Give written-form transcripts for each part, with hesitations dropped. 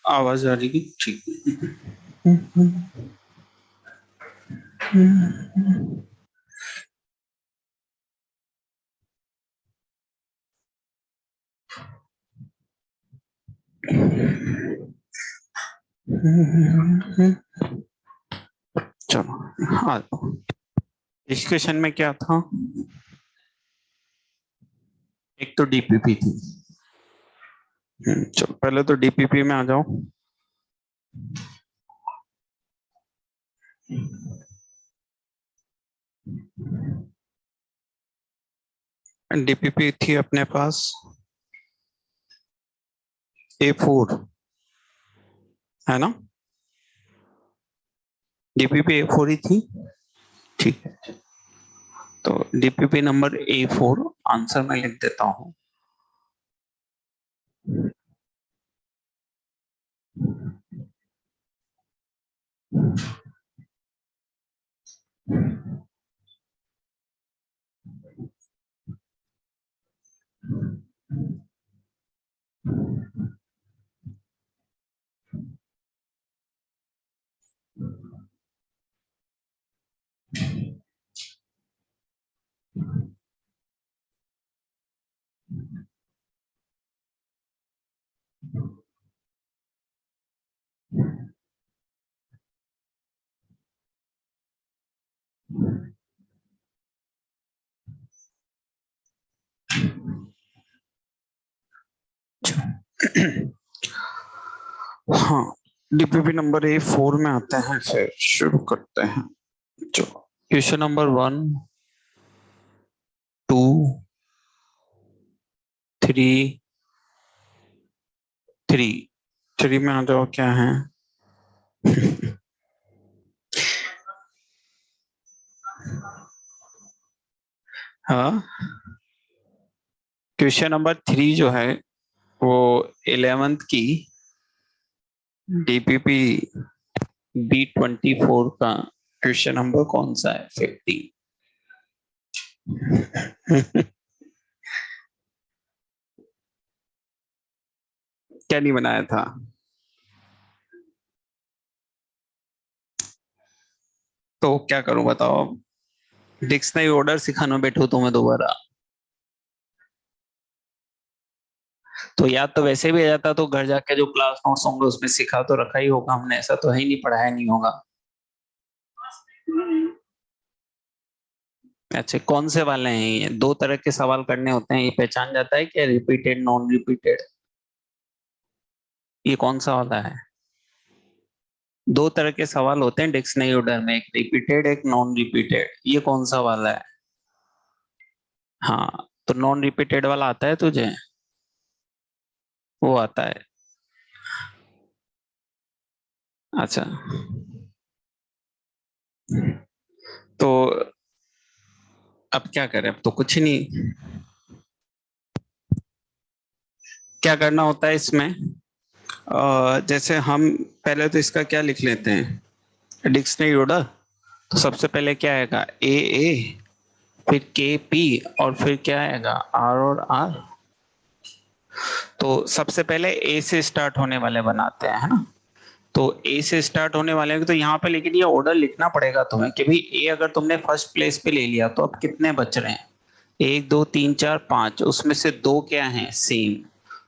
आवाज आ रही है? ठीक। चलो आ जाओ। डिस्कशन में क्या था? एक तो डीपीपी थी। चलो पहले तो डीपीपी में आ जाओ। डीपीपी थी अपने पास A4, है ना? डीपीपी A4 ही थी। ठीक है, तो डीपीपी नंबर A4 आंसर में लिख देता हूं। हाँ, डीपीपी नंबर A4 में आते हैं, फिर शुरू करते हैं। चलो क्वेश्चन नंबर 1, 2, 3, 3 में आ जाओ। क्या है? हाँ, क्वेश्चन नंबर 3 जो है वो 11th की डीपीपी B24 का क्वेश्चन नंबर कौन सा है? 50। क्या नहीं बनाया था? तो क्या करूं बताओ? डिक्शनरी ऑर्डर सिखाना बैठो तुम्हें दोबारा? तो याद तो वैसे भी आ जाता, तो घर जाके जो क्लास नोट्स होंगे उसमें सिखा तो रखा ही होगा हमने, ऐसा तो है ही नहीं पढ़ाया नहीं होगा। अच्छा, कौन से वाले हैं ये? 2 तरह के सवाल करने होते हैं, ये पहचान जाता है क्या? Repeated, non repeated. ये कौन सा वाला है? 2 तरह के सवाल होते हैं डिक्शनरी ऑर्डर में, एक रिपीटेड, एक नॉन रिपीटेड। ये कौन सा वाला है? हाँ, तो नॉन रिपीटेड वाला आता है तुझे? वो आता है। अच्छा, तो अब क्या करें? अब तो कुछ नहीं। क्या करना होता है इसमें? जैसे हम पहले तो इसका क्या लिख लेते हैं, डिक्शनरी ऑर्डर। तो सबसे पहले क्या आएगा? ए, फिर KP, और फिर क्या आएगा? R और R। तो सबसे पहले ए से स्टार्ट होने वाले बनाते हैं, है ना? तो ए से स्टार्ट होने वाले हैं, तो यहाँ पे लेकिन ये ऑर्डर लिखना पड़ेगा तुम्हें कि भाई ए अगर तुमने फर्स्ट प्लेस पे ले लिया तो अब कितने बच रहे हैं? 1, 2, 3, 4, 5, उसमें से 2 क्या हैं? सेम।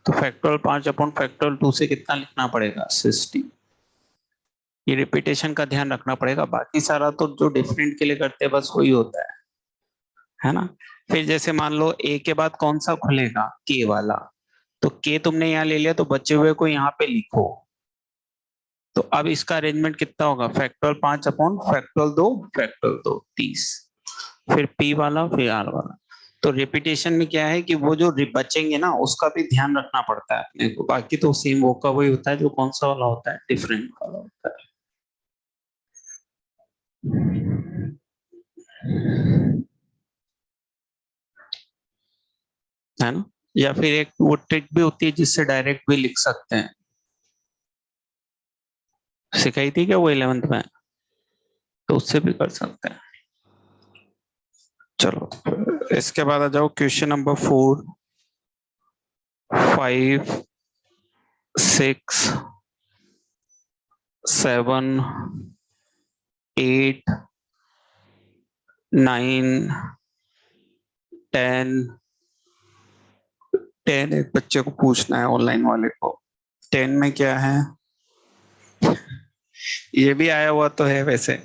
तो फैक्टोरियल 5 अपॉन फैक्टोरियल 2 से कितना लिखना पड़ेगा? 60। ये रिपीटेशन का ध्यान रखना पड़ेगा, बाकी सारा तो जो डिफरेंट के लिए करते हैं बस वही होता है ना? फिर जैसे मान लो ए के बाद कौन सा खुलेगा? के वाला। तो के तुमने यहाँ ले लिया, तो बचे हुए को यहाँ पे लिखो। तो अब इसका अरेंजमेंट कितना होगा? Factorial 5 upon factorial 2 30। फिर पी वाला, फिर आर वाला। तो रिपीटेशन में क्या है कि वो जो बचेंगे ना उसका भी ध्यान रखना पड़ता है अपने को, बाकी तो सेम वो का वही होता है जो कौन सा वाला होता है, डिफरेंट वाला होता है ना? या फिर एक वो ट्रिक भी होती है जिससे डायरेक्ट भी लिख सकते हैं। सिखाई थी क्या वो 11th में? तो उससे भी कर सकते हैं। चलो इसके बाद आ जाओ क्वेश्चन नंबर 4, 5, 6, 7, 8, 9, 10। 10 एक बच्चे को पूछना है, ऑनलाइन वाले को। 10 में क्या है? ये भी आया हुआ तो है वैसे।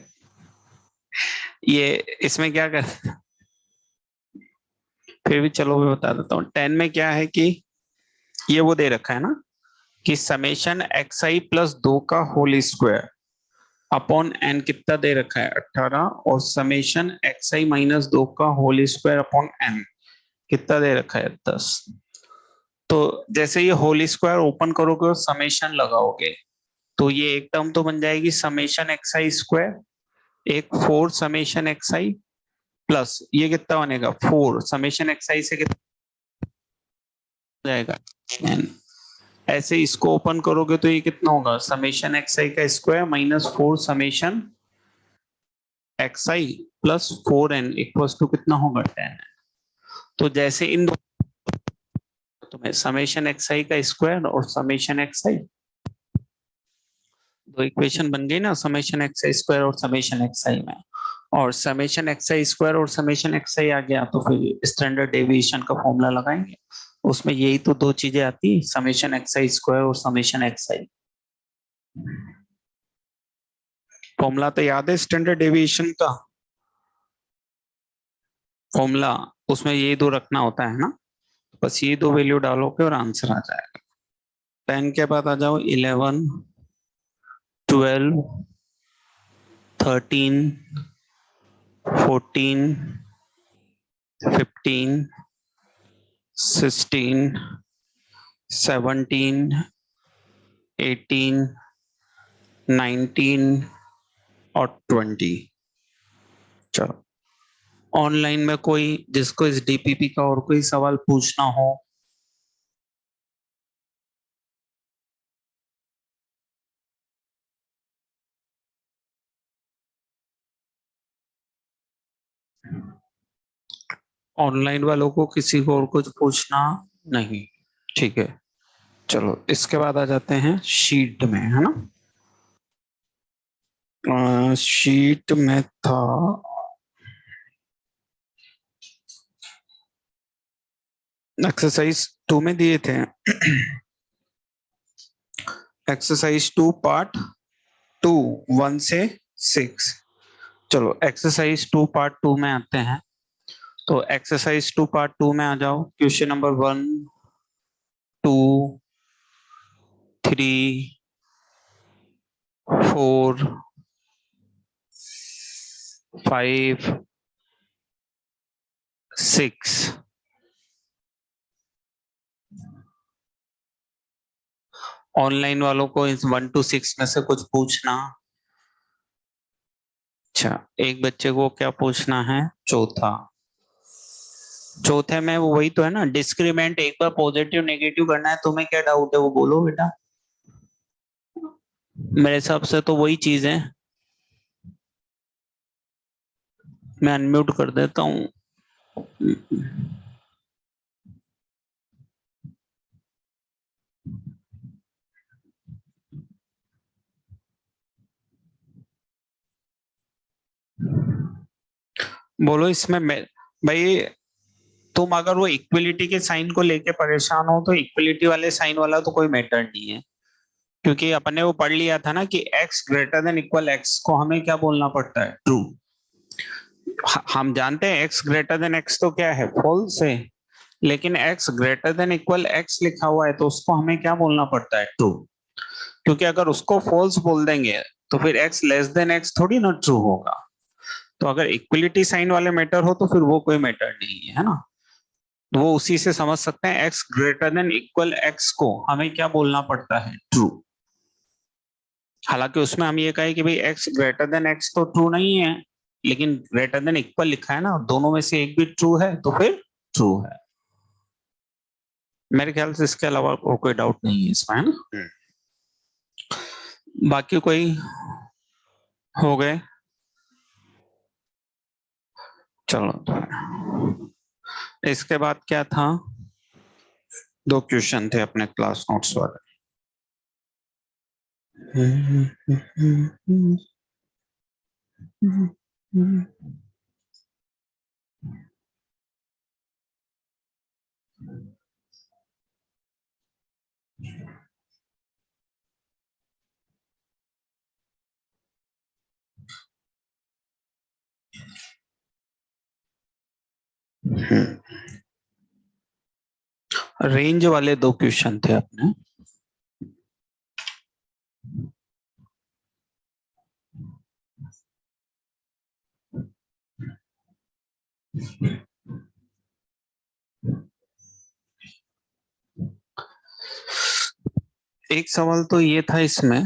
ये इसमें क्या कर, फिर भी चलो मैं बता देता हूँ। 10 में क्या है कि ये वो दे रखा है ना कि समेशन एक्स आई प्लस 2 का होल स्क्वायर अपॉन एन कितना दे रखा है 18, और समेशन एक्स आई माइनस 2 का होल स्क्वायर अपॉन एन कितना दे रखा है 10। तो जैसे ये होल स्क्वायर ओपन करोगे और समेशन लगाओगे तो ये एक टर्म तो बन जाएगी समेशन एक्स आई स्क्वायर, एक 4 समेशन एक्स आई प्लस ये कितना बनेगा 4 समेशन एक्स आई से कितना जाएगा n। ऐसे इसको ओपन करोगे तो ये कितना होगा समेशन एक्स आई का square minus 4 summation X I plus 4n equals to कितना होगा 10। तो जैसे इन दो तुम्हें समेशन एक्स आई का स्क्वायर और समेशन एक्स आई, दो इक्वेशन बन गई ना समेशन एक्स आई स्क्वायर और समेशन एक्स आई में, और समेशन एक्स आई स्क्वायर और समेशन एक्स आई आ गया तो फिर स्टैंडर्ड डेविएशन का फॉर्मूला लगाएंगे। उसमें यही तो दो चीजें आती है, समेशन एक्स आई स्क्वायर और समेशन एक्स आई। फॉर्मूला तो याद है स्टैंडर्ड डेविएशन का फॉर्मूला, उसमें ये दो रखना होता है ना, बस ये दो वैल्यू डालोगे और आंसर आ जाएगा। 10 के बाद आ जाओ 11, 12, 13, 14, 15, 16, 17, 18, 19 और 20। चलो ऑनलाइन में कोई जिसको इस डीपीपी का और कोई सवाल पूछना हो? ऑनलाइन वालों को किसी को और कुछ पूछना नहीं? ठीक है, चलो इसके बाद आ जाते हैं शीट में, है ना। शीट में था एक्सरसाइज 2 में दिए थे एक्सरसाइज 2 पार्ट 2 1 से 6। चलो एक्सरसाइज 2 पार्ट 2 में आते हैं। तो एक्सरसाइज 2 पार्ट 2 में आ जाओ। Question number 1, 2, 3, 4, 5, 6। ऑनलाइन वालों को इस 1 to 6 में से कुछ पूछना? अच्छा, एक बच्चे को क्या पूछना है? चौथा। चौथे में वो वही तो है ना, डिस्क्रीमेंट एक बार पॉजिटिव नेगेटिव करना है। तुम्हें क्या डाउट है वो बोलो बेटा। मेरे हिसाब से तो वही चीज है। मैं अनम्यूट कर देता हूँ। बोलो इसमें भाई, तुम अगर वो इक्वलिटी के साइन को लेके परेशान हो तो इक्वलिटी वाले साइन वाला तो कोई मैटर नहीं है, क्योंकि अपने वो पढ़ लिया था ना कि x greater than equal x को हमें क्या बोलना पड़ता है? ट्रू। हम जानते हैं x ग्रेटर देन x तो क्या है? फॉल्स है। लेकिन x greater than equal x लिखा हुआ है तो उसको हमें क्या बोलना पड़ता है? ट्रू। क्योंकि अगर उसको फॉल्स बोल देंगे तो फिर x लेस देन x थोड़ी ना ट्रू होगा। तो अगर इक्वलिटी साइन वाले मैटर हो तो फिर वो कोई मैटर नहीं है ना। तो वो उसी से समझ सकते हैं x greater than equal x को हमें क्या बोलना पड़ता है? ट्रू। हालांकि उसमें हम ये कहें कि भाई x ग्रेटर देन x तो ट्रू नहीं है, लेकिन ग्रेटर देन इक्वल लिखा है ना, दोनों में से एक भी ट्रू है तो फिर ट्रू है। मेरे ख्याल से इसके अलावा और कोई डाउट नहीं है इसमें, है ना। बाकी कोई हो गए? चलो इसके बाद क्या था, दो क्वेश्चन थे अपने क्लास नोट्स वाले। रेंज वाले दो क्वेश्चन थे अपने। एक सवाल तो ये था इसमें,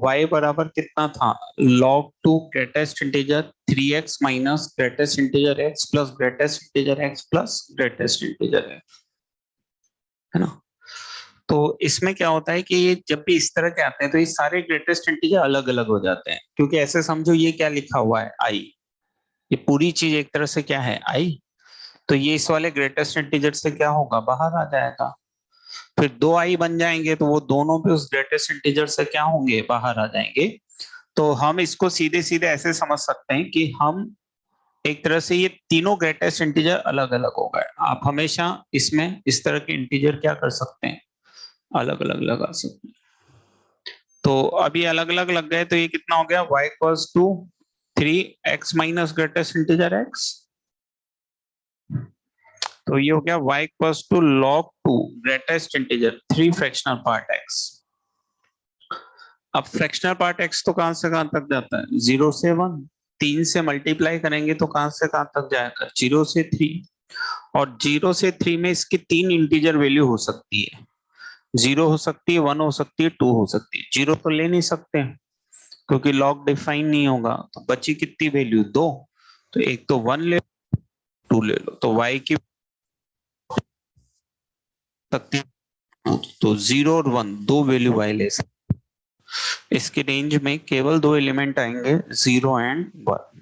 y बराबर कितना था, log two greatest integer 3x minus greatest integer x plus greatest integer x plus greatest integer x, है ना। तो इसमें क्या होता है कि ये जब भी इस तरह के आते हैं तो ये सारे ग्रेटेस्ट इंटीजर अलग अलग हो जाते हैं, क्योंकि ऐसे समझो ये क्या लिखा हुआ है i, ये पूरी चीज एक तरह से क्या है i, तो ये इस वाले ग्रेटेस्ट इंटीजर से क्या होगा, बाहर आ जाएगा। फिर दो आई बन जाएंगे तो वो दोनों भी उस ग्रेटेस्ट इंटीजर से क्या होंगे, बाहर आ जाएंगे। तो हम इसको सीधे सीधे ऐसे समझ सकते हैं कि हम एक तरह से ये तीनों ग्रेटेस्ट इंटीजर अलग अलग हो गए। आप हमेशा इसमें इस तरह के इंटीजर क्या कर सकते हैं, अलग अलग लगा सकते हैं। तो अभी अलग अलग लग गए तो ये कितना हो गया, y equals to 3x minus greatest integer x, तो ये हो गया y equals to log 2 greatest integer 3 fractional part x। अब फ्रैक्शनल पार्ट x तो कहां से कहां तक जाता है, 0 से 1, 3 से मल्टीप्लाई करेंगे तो कहां से कहां तक जाएगा, 0 से 3, और 0 से 3 में इसकी तीन इंटीजर वैल्यू हो सकती है, 0 हो सकती है, 1 हो सकती है, 2 हो सकती है। 0 तो ले नहीं सकते क्योंकि लॉग डिफाइन नहीं होगा, तो बची कितनी वैल्यू, 2, तो एक तो 1 ले, 2 ले लो, तो y की सकती, तो 0 और 1 दो वैल्यू y ले सकते। इसके रेंज में केवल दो एलिमेंट आएंगे, 0 एंड 1।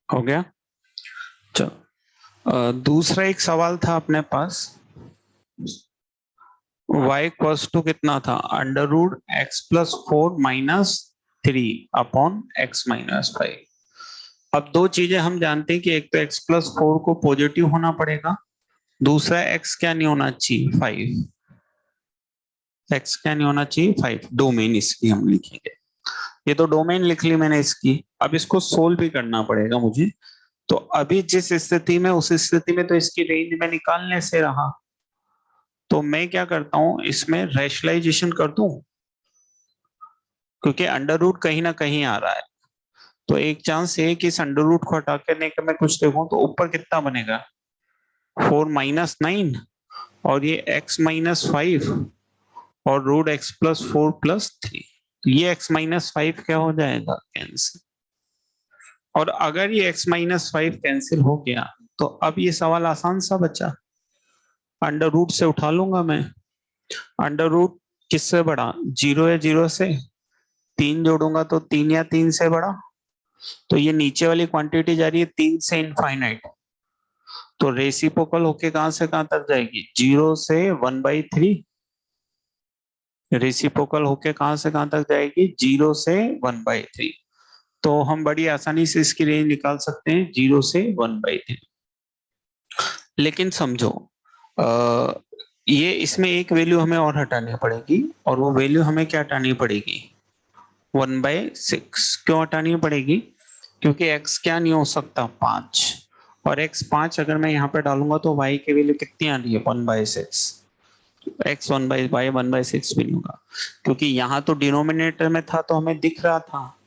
हो गया। चलो दूसरा एक सवाल था अपने पास, y इक्वल्स टू कितना था, under root X plus 4 minus 3 upon x minus 5। अब दो चीजें हम जानते हैं कि एक तो x प्लस 4 को पॉजिटिव होना पड़ेगा, दूसरा x क्या नहीं होना चाहिए, 5, x क्या नहीं होना चाहिए, 5। डोमेन इसकी हम लिखेंगे, ये तो डोमेन लिख ली मैंने इसकी, अब इसको सोल्व भी करना पड़ेगा मुझे। तो अभी जिस स्थिति में, उस स्थिति में तो इसकी रेंज में निकालने से रहा, तो मैं क्या करता हूं, इसमें रैशनलाइजेशन कर दूं, क्योंकि अंडर रूट कहीं ना कहीं आ रहा है, तो एक चांस है कि इस अंडर रूट को हटा करने का मैं कुछ देखूं तो ऊपर कितना बनेगा, 4 माइनस 9, और ये x माइनस 5, और रूट x प्लस 4 प्लस 3, तो ये x माइनस 5 क्या हो जाएगा, कैंसिल। और अगर ये x माइनस 5 कैंसिल हो गया तो अब ये सवाल आसान सा बचा, अंडर रूट से उठा लूंगा मैं, अंडर रूट किससे बड़ा, 0 या 0 से, 3 जोड़ूंगा तो 3 या 3 से बड़ा, तो ये नीचे वाली क्वांटिटी जा रही है 3 से इनफाइनाइट, तो रेसिप्रोकल होके कहां से कहां तक जाएगी, 0 से 1/3। रेसिप्रोकल होके कहां से कहां तक जाएगी, 0 से 1/3। तो हम बड़ी आसानी से इसकी रेंज निकाल सकते हैं 0 से 1/3। लेकिन समझो ये इसमें एक वैल्यू हमें और हटानी पड़ेगी, और वो वैल्यू हमें क्या हटानी पड़ेगी, 1/6। क्यों हटानी पड़ेगी, क्योंकि x क्या नहीं हो सकता, 5, और x 5 अगर मैं यहाँ पे डालूंगा तो y की वैल्यू कितनी आ रही है, 1/6। x 1/6 भी नहीं होगा, क्योंकि यहाँ तो डिनोमिनेटर में था तो हमें दिख रहा था,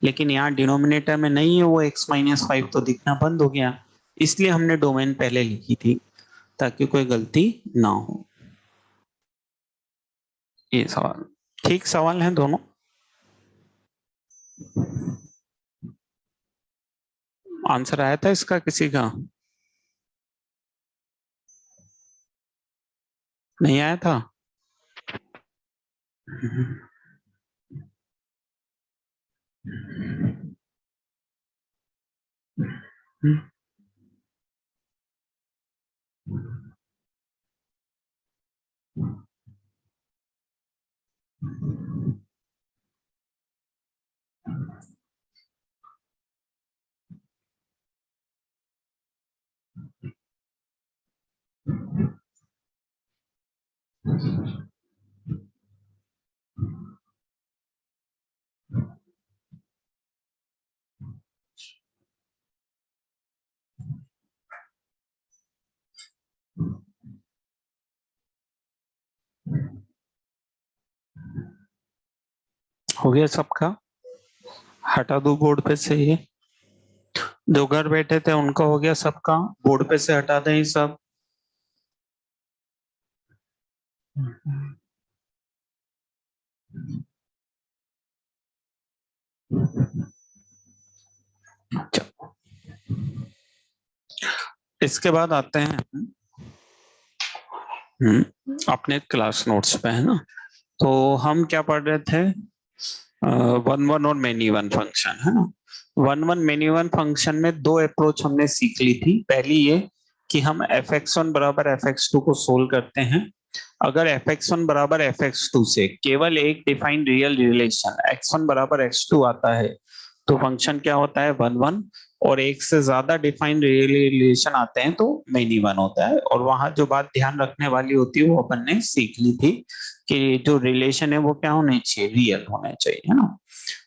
लेकिन यहाँ डिनोमिनेटर में नहीं है, वो x-5 तो दिखना बंद हो गया। इसलिए हमने डोमेन पहले लिखी थी, ताकि कोई गलती ना हो। ये सवाल ठीक सवाल है दोनों। आंसर आया था इसका किसी का, नहीं आया था। हो गया सबका, हटा दो बोर्ड पे से ये, जो घर बैठे थे उनका हो गया सबका, बोर्ड पे से हटा दें ये सब। इसके बाद आते हैं अपने क्लास नोट्स पे, है ना। तो हम क्या पढ़ रहे थे, वन वन और मेनी वन फंक्शन, है ना। One one many one function में दो अप्रोच हमने सीख ली थी। पहली ये कि हम fx1 बराबर fx2 को सोल्व करते हैं। अगर fx1 बराबर fx2 से केवल एक डिफाइंड रियल रिलेशन x1 बराबर x2 आता है, तो फंक्शन क्या होता है, वन वन। और एक से ज्यादा डिफाइंड रिलेशन आते हैं तो मेनी वन होता है। और वहां जो बात ध्यान रखने वाली होती है वो अपन ने सीख ली थी, कि जो रिलेशन है वो क्या होने चाहिए, रियल होने चाहिए, है ना।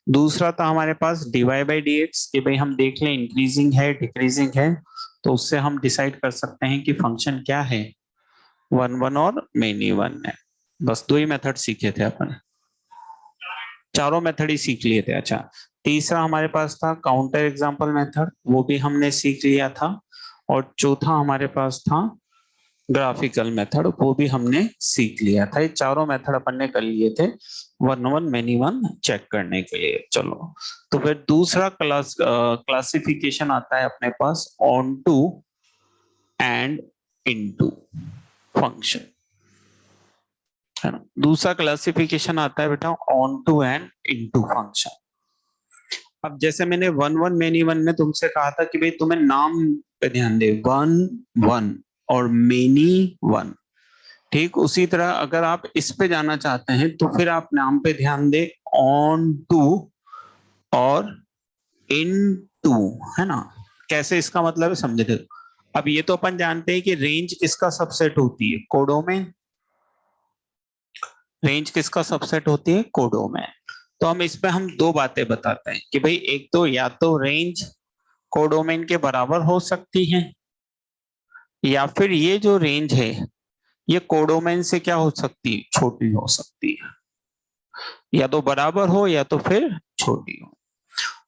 दूसरा था हमारे पास dy/dx, कि भाई हम देख लें इंक्रीजिंग है डिक्रीजिंग है, तो उससे हम डिसाइड कर सकते हैं कि फंक्शन क्या है, वन वन और मेनी वन है। बस दो ही मेथड सीखे थे अपन, चारों मेथड ही सीख लिए थे। अच्छा, तीसरा हमारे पास था काउंटर एग्जाम्पल मेथड, वो भी हमने सीख लिया था। और चौथा हमारे पास था ग्राफिकल मेथड, वो भी हमने सीख लिया था। ये चारों मेथड अपन ने कर लिए थे one one many one check करने के लिए। चलो, तो फिर दूसरा क्लासिफिकेशन आता है अपने पास, onto and into function, है ना। दूसरा क्लासिफिकेशन आता है बेटा onto and into function. अब जैसे मैंने वन वन मेनी वन में तुमसे कहा था कि भाई तुम्हें नाम पे ध्यान दे, वन वन और मेनी वन, ठीक उसी तरह अगर आप इस पे जाना चाहते हैं तो फिर आप नाम पे ध्यान दे, ऑन टू और इन टू, है ना। कैसे, इसका मतलब है समझे थे। अब ये तो अपन जानते हैं कि रेंज किसका सबसेट होती है, कोडोमेन। रेंज किसका सबसेट होती है, कोडोमेन। तो हम इस पे हम दो बातें बताते हैं कि भाई एक तो या तो रेंज कोडोमेन के बराबर हो सकती है, या फिर ये जो रेंज है ये कोडोमेन से क्या हो सकती है, छोटी हो सकती है। या तो बराबर हो या तो फिर छोटी हो।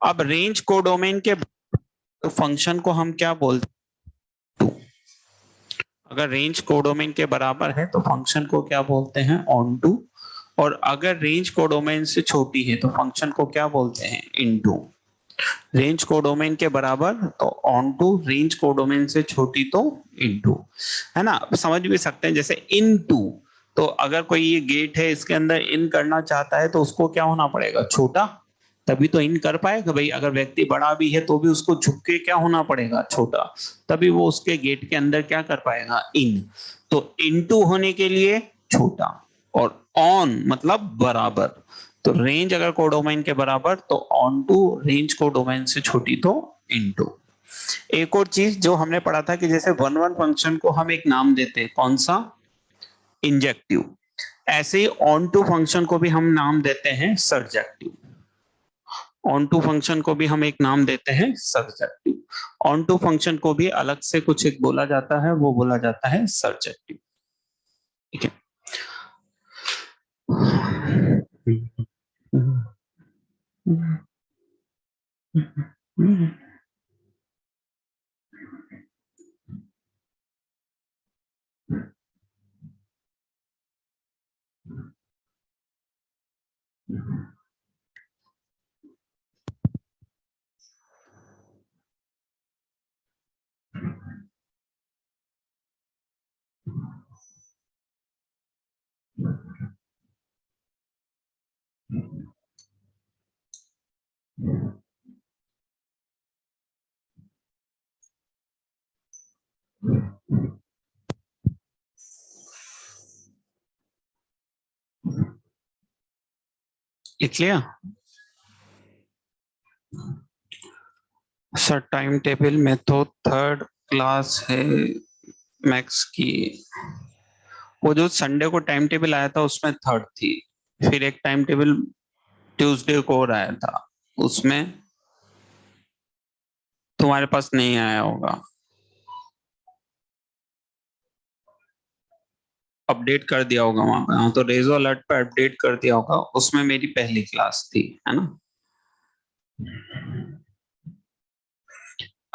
अब रेंज कोडोमेन के तो फंक्शन को हम क्या बोलते हैं, अगर रेंज कोडोमेन के बराबर है तो फंक्शन को क्या बोलते हैं, ऑन टू। और अगर रेंज कोडोमेन से छोटी है तो फंक्शन को क्या बोलते हैं, इनटू। रेंज कोडोमेन के बराबर तो ऑन टू, रेंज कोडोमेन से छोटी तो इनटू, है ना। समझ भी सकते हैं, जैसे इनटू, तो अगर कोई ये गेट है इसके अंदर इन करना चाहता है तो उसको क्या होना पड़ेगा, छोटा, तभी तो इन कर पाएगा भाई। अगर व्यक्ति बड़ा भी है तो भी उसको झुक के क्या होना पड़ेगा, छोटा, तभी वो उसके गेट के अंदर क्या कर पाएगा, इन। तो इनटू होने के लिए छोटा, और ऑन मतलब बराबर। तो रेंज अगर कोडोमेन के बराबर तो ऑन टू, रेंज कोडोमेन से छोटी तो इनटू। एक और चीज जो हमने पढ़ा था कि जैसे वन वन फंक्शन को हम एक नाम देते हैं, कौन सा, इंजेक्टिव। ऐसे ही ऑन टू फंक्शन को भी हम नाम देते हैं सर्जेक्टिव। ऑन टू फंक्शन को भी हम एक नाम देते हैं सर्जेक्टिव। ऑन टू फंक्शन को भी अलग से कुछ एक बोला जाता है, वो बोला जाता है सर्जेक्टिव। ठीक है। लिख लिया सर? टाइम टेबल में तो थर्ड क्लास है मैक्स की। वो जो संडे को टाइम टेबल आया था उसमें थर्ड थी, फिर एक टाइम टेबल ट्यूसडे को और आया था, उसमें तुम्हारे पास नहीं आया होगा। अपडेट कर दिया होगा वहां पे, हाँ, तो रेजो अलर्ट पे अपडेट कर दिया होगा, उसमें मेरी पहली क्लास थी, है ना।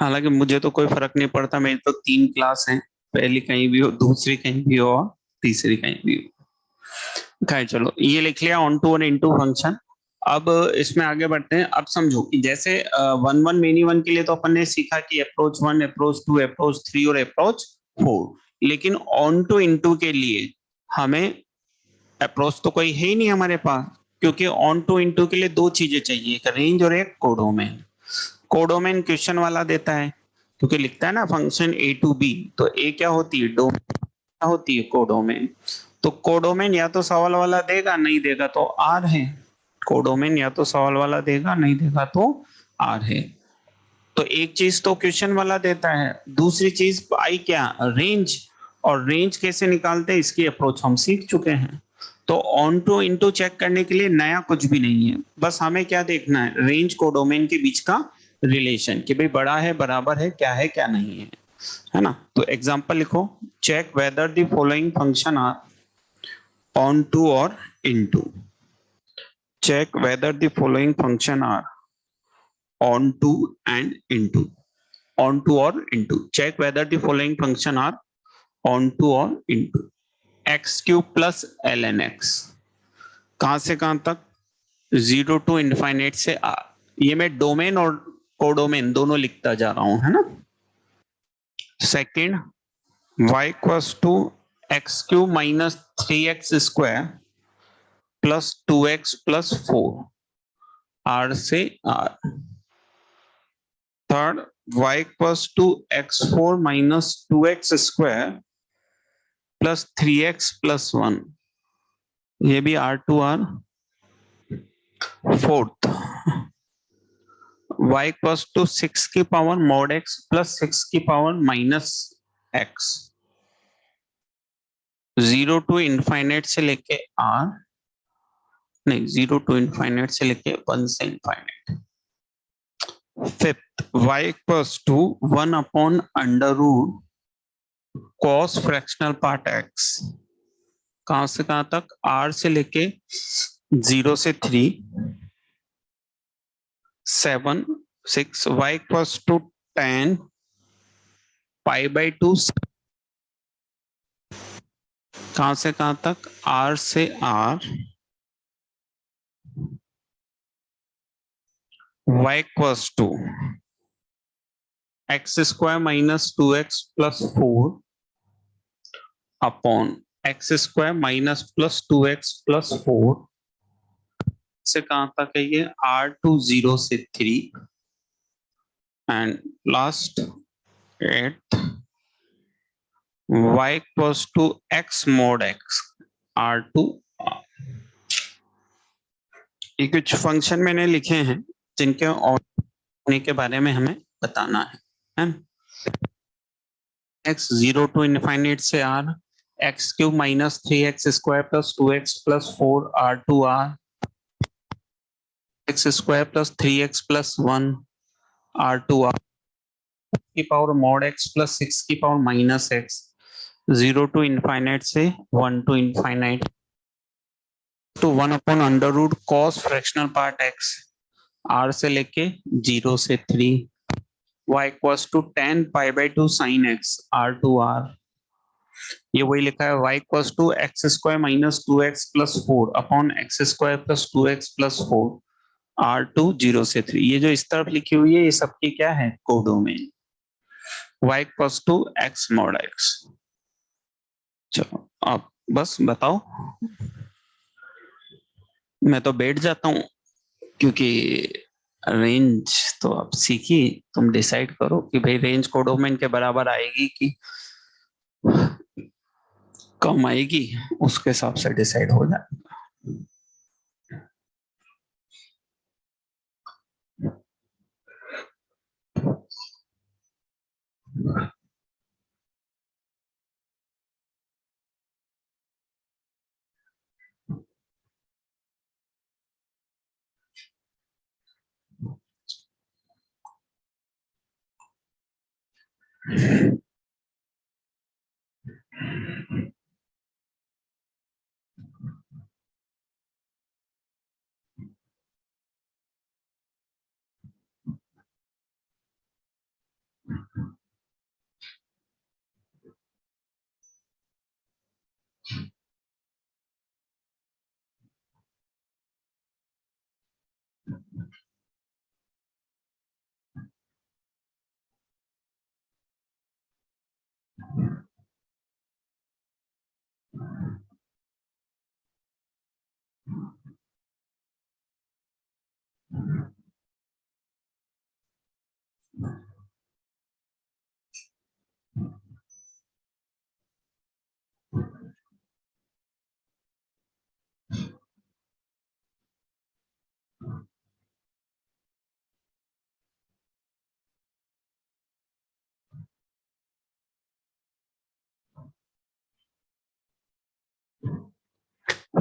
हालांकि मुझे तो कोई फर्क नहीं पड़ता, मेरी तो 3 क्लास हैं, पहली कहीं भी हो, दूसरी कहीं भी हो, और तीसरी कहीं भी हो। खैर चलो, ये लिख लिया ऑन टू और इनटू फंक्शन। अब इसमें आगे बढ़ते हैं। अब समझो कि जैसे वन वन मेनी वन के लिए तो अपन ने सीखा कि अप्रोच 1, अप्रोच 2, अप्रोच 3 और अप्रोच 4। लेकिन ऑन टू इनटू के लिए हमें अप्रोच तो कोई है ही नहीं हमारे पास, क्योंकि ऑन टू इनटू के लिए 2 चीजें चाहिए, एक रेंज और एक कोडोमेन। कोडोमेन क्वेश्चन वाला देता है, क्योंकि लिखता है ना फंक्शन ए टू बी, तो ए क्या होती है, डोमेन, क्या होती है, कोडोमेन। तो कोडोमेन या तो सवाल वाला देगा, नहीं देगा तो आर है। कोडोमेन या तो सवाल वाला देगा, नहीं देगा तो आर है। तो एक चीज तो क्वेश्चन वाला देता है, दूसरी चीज आई क्या, रेंज। और रेंज कैसे निकालते हैं इसकी अप्रोच हम सीख चुके हैं। तो ऑन टू इनटू चेक करने के लिए नया कुछ भी नहीं है, बस हमें क्या देखना है, रेंज को डोमेन के बीच का रिलेशन, कि भाई बड़ा है, बराबर है, क्या है क्या नहीं है ना। तो एग्जांपल लिखो, check whether the following function are onto और into. Check whether the following function are on to and into, on to or into. Check whether the following function are on to or into. x cube plus ln x, कहां से कहां तक, 0 to infinite से r। ये मैं domain और codomain दोनों लिखता जा रहा हूं, है ना। Second, y equals to X cube minus 3x square plus 2x plus 4, r से r। Third, y equals to x4 minus 2x square plus 3x plus 1, ये भी r to r। Fourth, y equals to 6 की power mod x plus 6 की power minus x, 0 to infinite से लेके r, नहीं 0 to infinite से लेके 1 से infinite. Fifth, y equals to 1 upon under root cos fractional part x, कहां से कहां तक, r से लेके 0 से 3, 7, 6, y equals to 10 pi by 2, कहां से कहां तक, r से r। y equals to X square minus 2x plus 4 upon X square minus plus 2x plus 4 से कहां तक है ये R2 0 से 3 and last 8 y equals to x mod x R2। ये कुछ फंक्शन मैंने लिखे हैं जिनके होने के बारे में हमें बताना है x 0 टू इनफाइनाइट से r X cube minus 3x square plus 2x plus 4 R2 X square plus 3x plus 1 R2 की पावर मॉड x प्लस 6 की power minus x 0 to infinite से 1 टू इनफाइनाइट तो 1 upon under root cos fractional part x r से लेके 0 से 3 y equals to tan pi by 2 sine x R2 ये वही लिखा है y equals to X square minus 2x plus 4 upon X square plus 2x plus 4 R2 0 से 3। ये जो इस तरफ लिखी हुई है ये सबकी क्या है codomain y equals to x mod x। चलो आप बस बताओ, मैं तो बैठ जाता हूँ क्योंकि रेंज तो आप सीखी, तुम डिसाइड करो कि भाई रेंज कोडोमेन के बराबर आएगी कि कम आएगी, उसके हिसाब से डिसाइड हो जाएगा।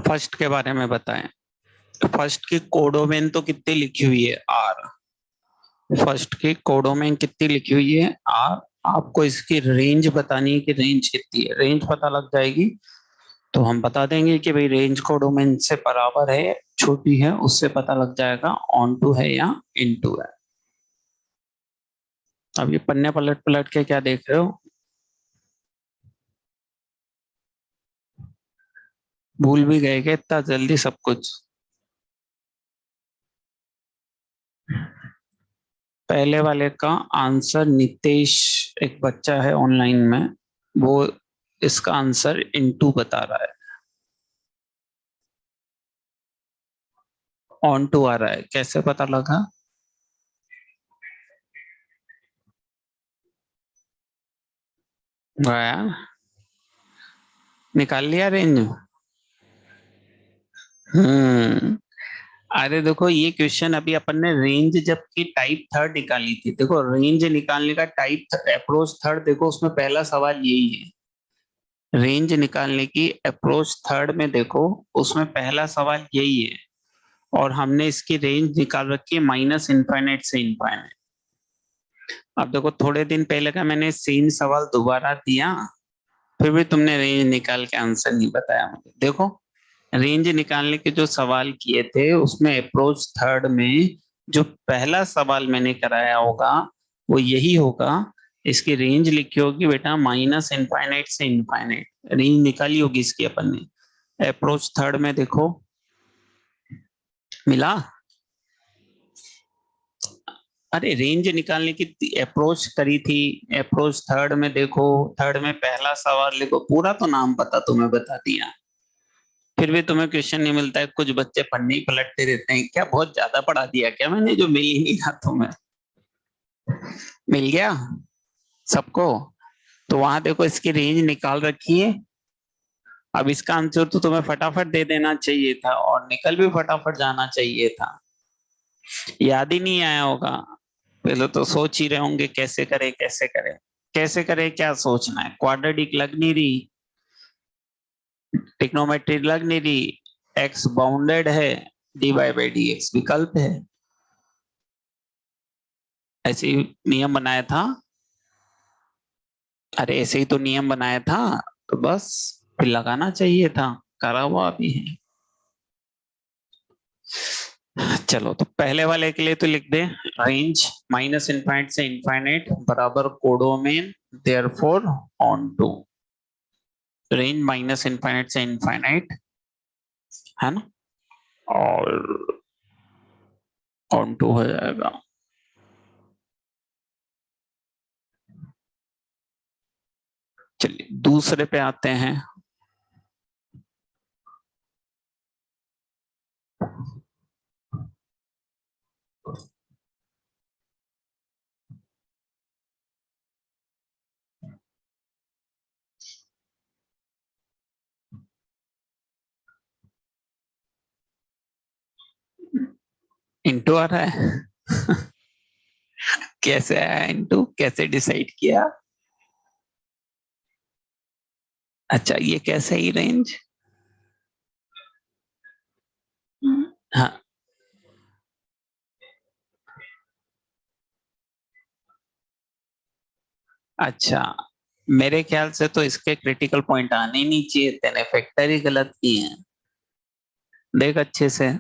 फर्स्ट के बारे में बताएं। फर्स्ट की कोडोमेन तो कितनी लिखी हुई है R, फर्स्ट की कोडोमेन कितनी लिखी हुई है R। आपको इसकी रेंज बतानी है कि रेंज कितनी है, रेंज पता लग जाएगी तो हम बता देंगे कि भाई रेंज कोडोमेन से बराबर है छोटी है, उससे पता लग जाएगा ऑन टू है या इनटू है। अब ये पन्ने पलट पलट के क्या देख रहे हो, भूल भी गए क्या इतना जल्दी सब कुछ। पहले वाले का आंसर नितेश, एक बच्चा है ऑनलाइन में, वो इसका आंसर इनटू बता रहा है, ऑन टू आ रहा है, कैसे पता लगा। वाह यार, निकाल लिया रेंज। हम्म। अरे देखो ये क्वेश्चन अभी अपन ने रेंज जब की टाइप थर्ड निकाली थी, देखो रेंज निकालने का टाइप अप्रोच थर्ड, देखो उसमें पहला सवाल यही है, रेंज निकालने की अप्रोच थर्ड में देखो उसमें पहला सवाल यही है, और हमने इसकी रेंज निकाल रखी है माइनस इनफाइनाइट से इनफाइनाइट। अब देखो थोड़े दिन पहले का मैंने सेम सवाल दोबारा दिया, फिर भी तुमने रेंज निकाल के आंसर नहीं बताया मुझे। देखो रेंज निकालने के जो सवाल किए थे उसमें अप्रोच थर्ड में जो पहला सवाल मैंने कराया होगा वो यही होगा, इसकी रेंज लिखी होगी बेटा माइनस इनफाइनाइट से इनफाइनाइट, रेंज निकाली होगी इसकी अपन ने। अप्रोच थर्ड में देखो मिला। अरे रेंज निकालने की अप्रोच करी थी, अप्रोच थर्ड में देखो, थर्ड में पहला सवाल लिखो, पूरा तो नाम पता तुम्हें बता दिया, फिर भी तुम्हें क्वेश्चन नहीं मिलता है, कुछ बच्चे पन्ने ही पलटते रहते हैं, क्या बहुत ज्यादा पढ़ा दिया क्या मैंने जो मिल ही नहीं रहा तुम्हें? मिल गया सबको? तो वहां देखो इसकी रेंज निकाल रखी है। अब इसका आंसर तो तुम्हें फटाफट दे देना चाहिए था और निकल भी फटाफट जाना चाहिए था। याद ही नहीं आया होगा। पहले तो सोच ही रहे होंगे कैसे करे कैसे करे कैसे करे, क्या सोचना है? क्वाड्रेटिक लग नहीं रही, ट्रिग्नोमेट्री लग नहीं रही, एक्स बाउंडेड है, D Y by D X विकल्प है। ऐसे ही नियम बनाया था। अरे ऐसे ही तो नियम बनाया था, तो बस फिर लगाना चाहिए था, करा हुआ भी है। चलो तो पहले वाले के लिए तो लिख दे, रेंज माइनस इनफाइनाइट से इनफाइनाइट बराबर codomain therefore onto. Range minus infinite से इनफाइनाइट है ना, और ऑन टू हो जाएगा। चलिए दूसरे पे आते हैं। इंटू आ रहा है कैसे आया इंटू, कैसे डिसाइड किया? अच्छा ये कैसे ही रेंज? हाँ अच्छा, मेरे ख्याल से तो इसके क्रिटिकल पॉइंट आने ही नहीं चाहिए, तेने फैक्टर ही गलत किए हैं। देख अच्छे से।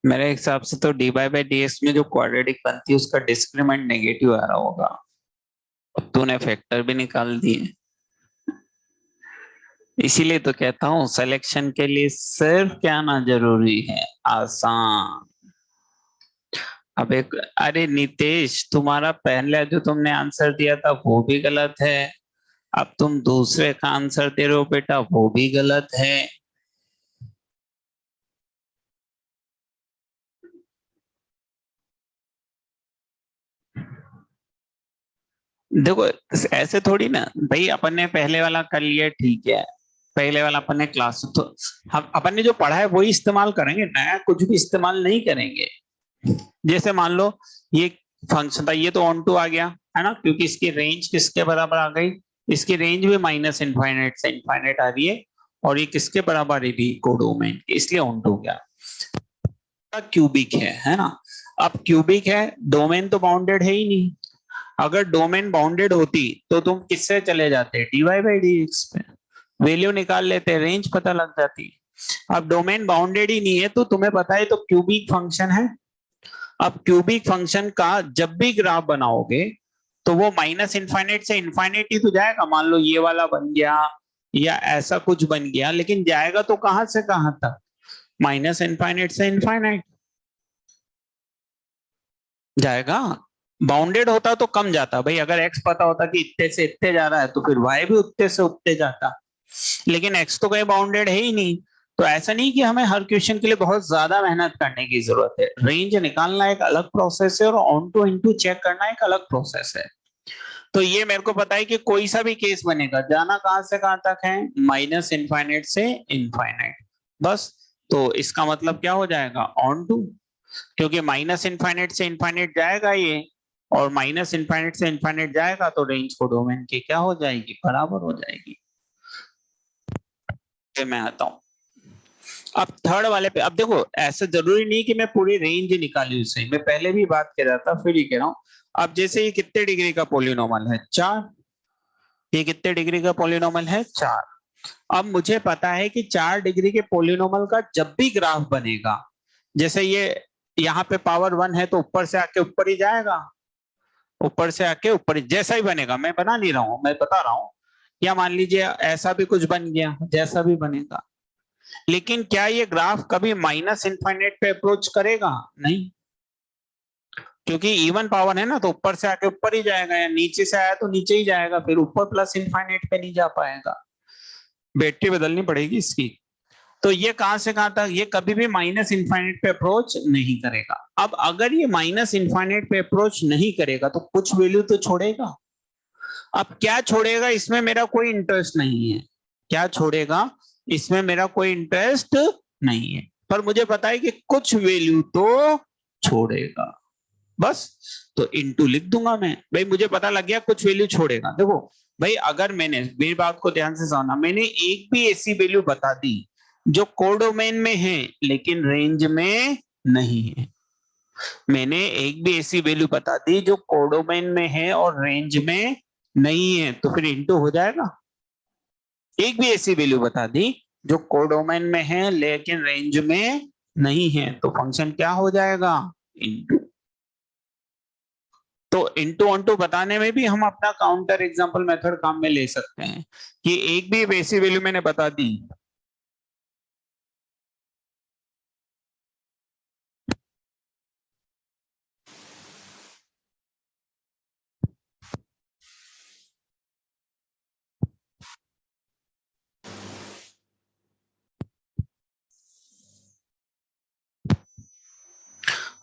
मेरे हिसाब से तो D by by D x में जो क्वाड्रेटिक बनती है उसका डिस्क्रिमेंट नेगेटिव आ रहा होगा, अब तूने फैक्टर भी निकाल दिए। इसीलिए तो कहता हूँ सिलेक्शन के लिए सिर्फ क्या आना जरूरी है, आसान। अब एक, अरे नितेश तुम्हारा पहले जो तुमने आंसर दिया था वो भी गलत है, अब तुम दूसरे का आंसर दे रहे हो बेटा, वो भी गलत है। देखो ऐसे थोड़ी ना भाई, अपन ने पहले वाला कर लिया ठीक है, पहले वाला अपन ने क्लास तो हम अपन ने जो पढ़ा है वही इस्तेमाल करेंगे, नया कुछ भी इस्तेमाल नहीं करेंगे। जैसे मान लो ये फंक्शन था, ये तो ऑन टू आ गया है ना, क्योंकि इसकी रेंज किसके बराबर आ गई? इसकी रेंज भी माइनस इनफाइनाइट से इनफाइनाइट आ रही है, और ये किसके बराबर है भी? कोडोमेन, इसलिए ऑन टू गया। क्यूबिक है ना। अब क्यूबिक है, डोमेन तो बाउंडेड है ही नहीं। अगर डोमेन बाउंडेड होती तो तुम किससे चले जाते? D Y by D X पे, वैल्यू निकाल लेते, रेंज पता लग जाती। अब डोमेन बाउंडेड ही नहीं है तो तुम्हें पता है तो क्यूबिक फंक्शन है। अब क्यूबिक फंक्शन का जब भी ग्राफ बनाओगे तो वो माइनस इनफाइनाइट से इनफाइनाइट ही तो जाएगा। मान लो ये वाला बन गया या ऐसा कुछ बन गया, लेकिन जाएगा तो कहां से कहां तक? माइनस इनफाइनाइट से इनफाइनाइट जाएगा। बाउंडेड होता तो कम जाता भाई, अगर एक्स पता होता कि इतने से इतने जा रहा है तो फिर वाई भी उतने से उतने जाता, लेकिन एक्स तो कहीं बाउंडेड है ही नहीं। तो ऐसा नहीं कि हमें हर क्वेश्चन के लिए बहुत ज्यादा मेहनत करने की जरूरत है, रेंज निकालना एक अलग प्रोसेस है और ऑन टू इनटू चेक करना एक अलग प्रोसेस है। तो ये मेरे को पता है कि कोई सा भी केस बनेगा, जाना कहां से कहां तक है? माइनस इनफाइनाइट से इनफाइनाइट, बस। तो इसका मतलब क्या हो जाएगा? ऑन टू, क्योंकि माइनस इनफाइनाइट से इनफाइनाइट जाएगा ये, और माइनस इनफाइनाइट से इनफाइनाइट जाएगा तो रेंज को डोमेन की क्या हो जाएगी? बराबर हो जाएगी। फिर मैं आता हूं अब थर्ड वाले पे। अब देखो ऐसा जरूरी नहीं कि मैं पूरी रेंज निकाली उसे, मैं पहले भी बात कर रहा था फिर ही कह रहा हूं। अब जैसे ये कितने डिग्री का पॉलिनोमल है? 4। ये कितने डिग्री का पॉलिनोमल है? 4। अब मुझे पता है कि 4 डिग्री के पॉलिनोमल का जब भी ग्राफ बनेगा, जैसे ये यहाँ पे पावर 1 है तो ऊपर से आके ऊपर ही जाएगा, ऊपर से आके ऊपर जैसा ही बनेगा, मैं बना नहीं रहा हूं, मैं बता रहा हूं। या मान लीजिए ऐसा भी कुछ बन गया, जैसा भी बनेगा, लेकिन क्या ये ग्राफ कभी माइनस इनफाइनाइट पे अप्रोच करेगा? नहीं। क्योंकि इवन पावर है ना, तो ऊपर से आके ऊपर ही जाएगा, या नीचे से आया तो नीचे ही जाएगा, फिर ऊपर प्लस इनफाइनाइट पे नहीं जा पाएगा, बैटरी बदलनी पड़ेगी इसकी। तो ये कहां से कहां तक, ये कभी भी माइनस इनफाइनाइट पे अप्रोच नहीं करेगा। अब अगर ये माइनस इनफाइनाइट पे अप्रोच नहीं करेगा तो कुछ वैल्यू तो छोड़ेगा। अब क्या छोड़ेगा, इसमें मेरा कोई इंटरेस्ट नहीं है। क्या छोड़ेगा, इसमें मेरा कोई इंटरेस्ट नहीं है, पर मुझे पता है कि कुछ वैल्यू तो छोड़ेगा, बस। तो इनटू लिख दूंगा मैं, भाई मुझे पता लग गया कुछ वैल्यू छोड़ेगा। देखो भाई, अगर मैंने, मेरी बात को ध्यान से समझना, मैंने एक भी ऐसी वैल्यू बता दी जो कोडोमेन में है लेकिन रेंज में नहीं है, मैंने एक भी ऐसी वैल्यू बता दी जो कोडोमेन में है और रेंज में नहीं है, तो फिर इनटू हो जाएगा। एक भी ऐसी वैल्यू बता दी जो कोडोमेन में है लेकिन रेंज में नहीं है, तो फंक्शन क्या हो जाएगा, इनटू। तो इनटू ऑनटू बताने में भी हम अपना काउंटर एग्जांपल मेथड काम में ले सकते हैं कि एक भी ऐसी वैल्यू मैंने बता दी।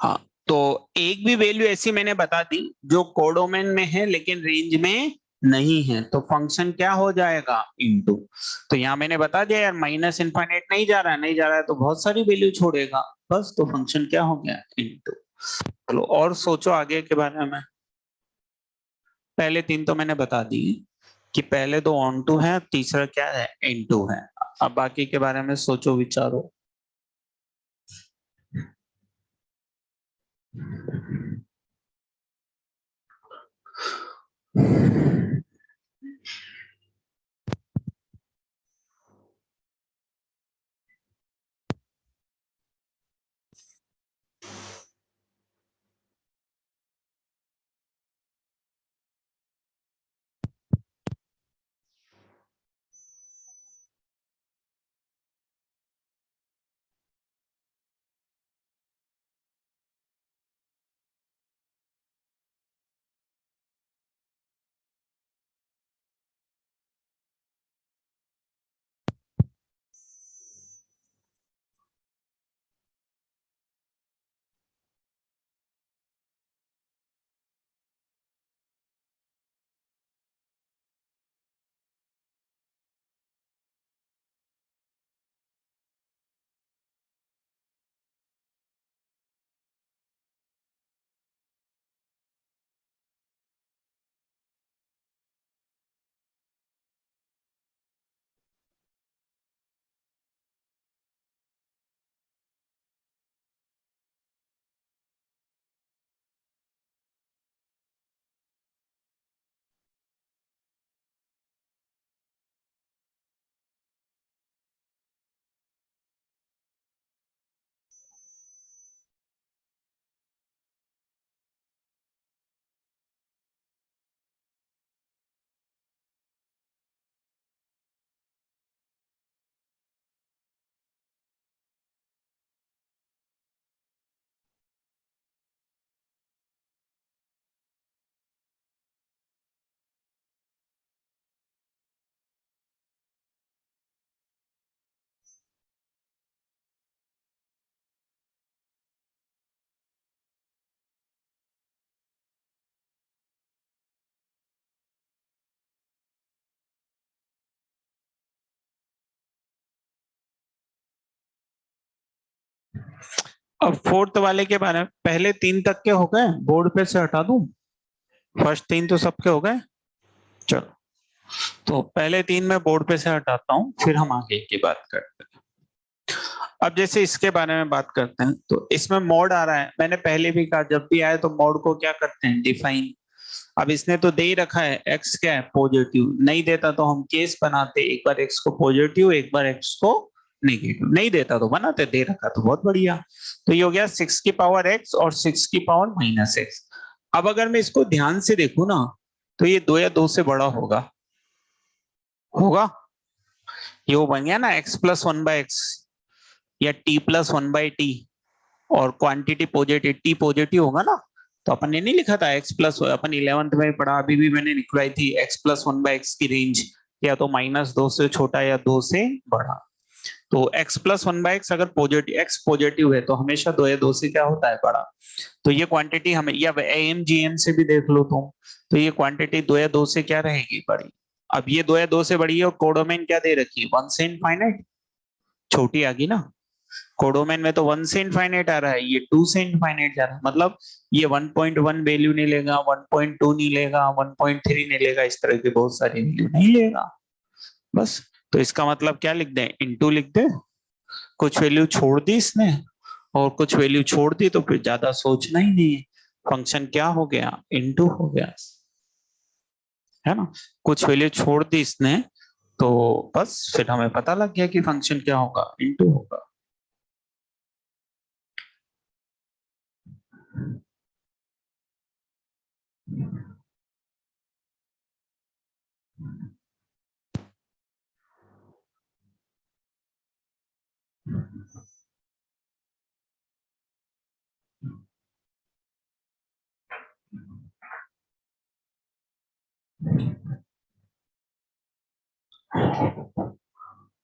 हाँ, तो एक भी वैल्यू ऐसी मैंने बता दी जो कोडोमेन में है लेकिन रेंज में नहीं है, तो फंक्शन क्या हो जाएगा, इनटू। तो यहां मैंने बता दिया यार, माइनस इनफाइनाइट नहीं जा रहा है, नहीं जा रहा है तो बहुत सारी वैल्यू छोड़ेगा, बस। तो फंक्शन क्या हो गया, इनटू। चलो और सोचो आगे के बारे में। पहले तीन तो मैंने बता दी कि पहले दो ऑन टू है, तीसरा क्या है, इनटू है। अब बाकी के बारे में सोचो, विचारो। अब फोर्थ वाले के बारे में, पहले तीन तक के हो गए, बोर्ड पे से हटा दूं, फर्स्ट तीन तो सबके हो गए। चलो, तो पहले तीन मैं बोर्ड पे से हटाता हूं, फिर हम आगे की बात करते हैं। अब जैसे इसके बारे में बात करते हैं, तो इसमें मोड आ रहा है, मैंने पहले भी कहा जब भी आए तो मोड को क्या करते हैं, डिफाइन। अब इसने तो दे ही रखा है, एक्स क्या है, पॉजिटिव। नहीं देता तो हम केस बनाते, एक बार एक्स को पॉजिटिव, एक बार एक्स को नेगेटिव। नहीं देता तो बनाते, दे रखा तो बहुत बढ़िया। तो ये हो गया 6 की पावर एक्स और 6 की पावर माइनस एक्स। अब अगर मैं इसको ध्यान से देखूं ना, तो ये दो या दो से बड़ा होगा, होगा। ये वो बन गया ना, x plus one by x या t plus one by t, और क्वांटिटी पॉजिटिव, टी पॉजिटिव होगा ना, तो अपन ने नहीं लिखा था x प्लस, अपन 11th में पढ़ा, अभी भी मैंने लिखवाई थी x plus one by x की रेंज या तो -2 से छोटा या 2 से बड़ा। तो x plus one by x अगर पॉजिटिव, x पॉजिटिव है तो हमेशा 2 या 2 से क्या होता है, बड़ा। तो ये क्वांटिटी हमें, या एम जी एम से भी देख लो तुम, तो ये क्वांटिटी 2 या 2 से क्या रहेगी, बड़ी। अब ये 2 या 2 से बड़ी है, और कोडोमेन क्या दे रखी है, 1 से इनफाइनाइट, छोटी आ गई ना। कोडोमेन में तो 1 से इनफाइनाइट आ रहा है, ये 2 से इनफाइनाइट जा रहा है, मतलब ये 1.1 वैल्यू नहीं लेगा, 1.2 नहीं लेगा, 1.3 नहीं लेगा, इस तरह की बहुत सारी वैल्यू नहीं लेगा, बस। तो इसका मतलब क्या लिख दें, इनटू लिख दें। कुछ वैल्यू छोड़ दी इसने और कुछ वैल्यू छोड़ दी, तो फिर ज्यादा सोचना ही नहीं है, फंक्शन क्या हो गया, इनटू हो गया, है ना। कुछ वैल्यू छोड़ दी इसने, तो बस फिर हमें पता लग गया कि फंक्शन क्या होगा, इनटू होगा।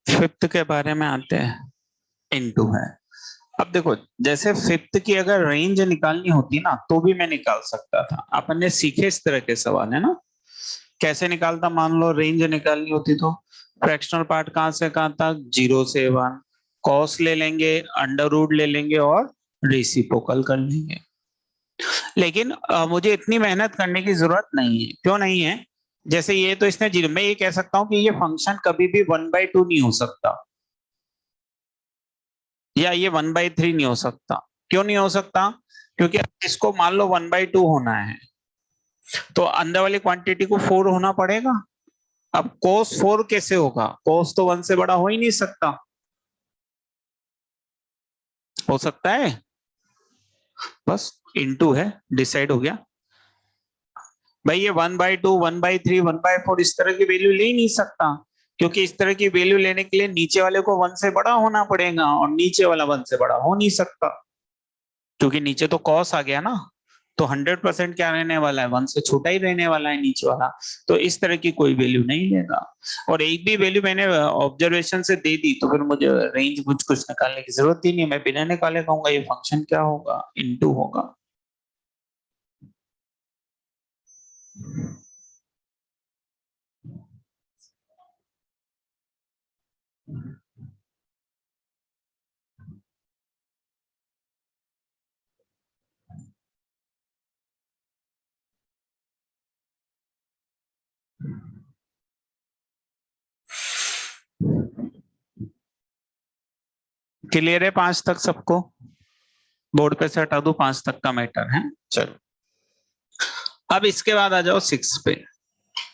फिफ्थ के बारे में आते हैं, इनटू है। अब देखो, जैसे फिफ्थ की अगर रेंज निकालनी होती ना, तो भी मैं निकाल सकता था, अपन ने सीखे इस तरह के सवाल, है ना। कैसे निकालता, मान लो रेंज निकालनी होती तो फ्रैक्शनल पार्ट कहां से कहां तक, 0 से 1, कॉस ले लेंगे, अंडर रूट ले लेंगे और रेसिप्रोकल कर लेंगे। लेकिन मुझे इतनी मेहनत करने की जरूरत नहीं है, क्यों नहीं है। जैसे ये तो इसने 0, मैं ये कह सकता हूं कि ये फंक्शन कभी भी 1/2 नहीं हो सकता, या ये 1/3 नहीं हो सकता। क्यों नहीं हो सकता, क्योंकि इसको मान लो 1/2 होना है, तो अंदर वाली क्वांटिटी को 4 होना पड़ेगा। अब cos 4 कैसे होगा, cos तो 1 से बड़ा हो ही नहीं सकता। हो सकता है, बस इनटू है, डिसाइड हो गया। भाई ये 1/2, 1/3, 1/4 इस तरह की वैल्यू ले ही नहीं सकता, क्योंकि इस तरह की वैल्यू लेने के लिए नीचे वाले को 1 से बड़ा होना पड़ेगा, और नीचे वाला 1 से बड़ा हो नहीं सकता, क्योंकि नीचे तो cos आ गया ना। तो 100% क्या रहने वाला है, 1 से छोटा ही रहने वाला है नीचे वाला। तो इस तरह की कोई वैल्यू नहीं लेगा, और एक भी वैल्यू मैंने ऑब्जर्वेशन से दे दी तो फिर मुझे रेंज कुछ निकालने की जरूरत ही नहीं है, मैं बिना निकाले कहूंगा ये फंक्शन क्या होगा, इनटू होगा। क्लियर है 5 तक सबको, बोर्ड पे से हटा दो, 5 तक का मैटर है, चलो। अब इसके बाद आ जाओ 6 पे।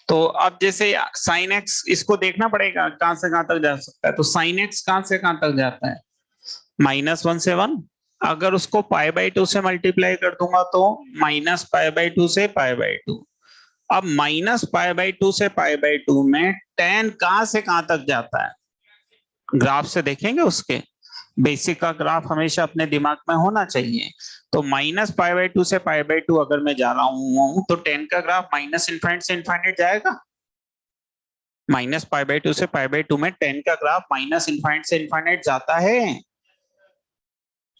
तो अब जैसे साइन एक्स, इसको देखना पड़ेगा कहां से कहां तक जा सकता है, तो साइन एक्स कहां से कहां तक जाता है, -1 से 1। अगर उसको π/2 से मल्टीप्लाई कर दूंगा तो -π/2 से π/2। अब -π/2 से π/2 में tan कहां से कहां तक जाता है, ग्राफ से देखेंगे उसके। बेसिक का ग्राफ हमेशा अपने दिमाग में होना चाहिए। तो -π/2 से π/2 अगर मैं जा रहा हूं तो tan का ग्राफ माइनस इनफाइनाइट से इनफाइनाइट जाएगा। -π/2 से π/2 में tan का ग्राफ माइनस इनफाइनाइट से इनफाइनाइट जाता है।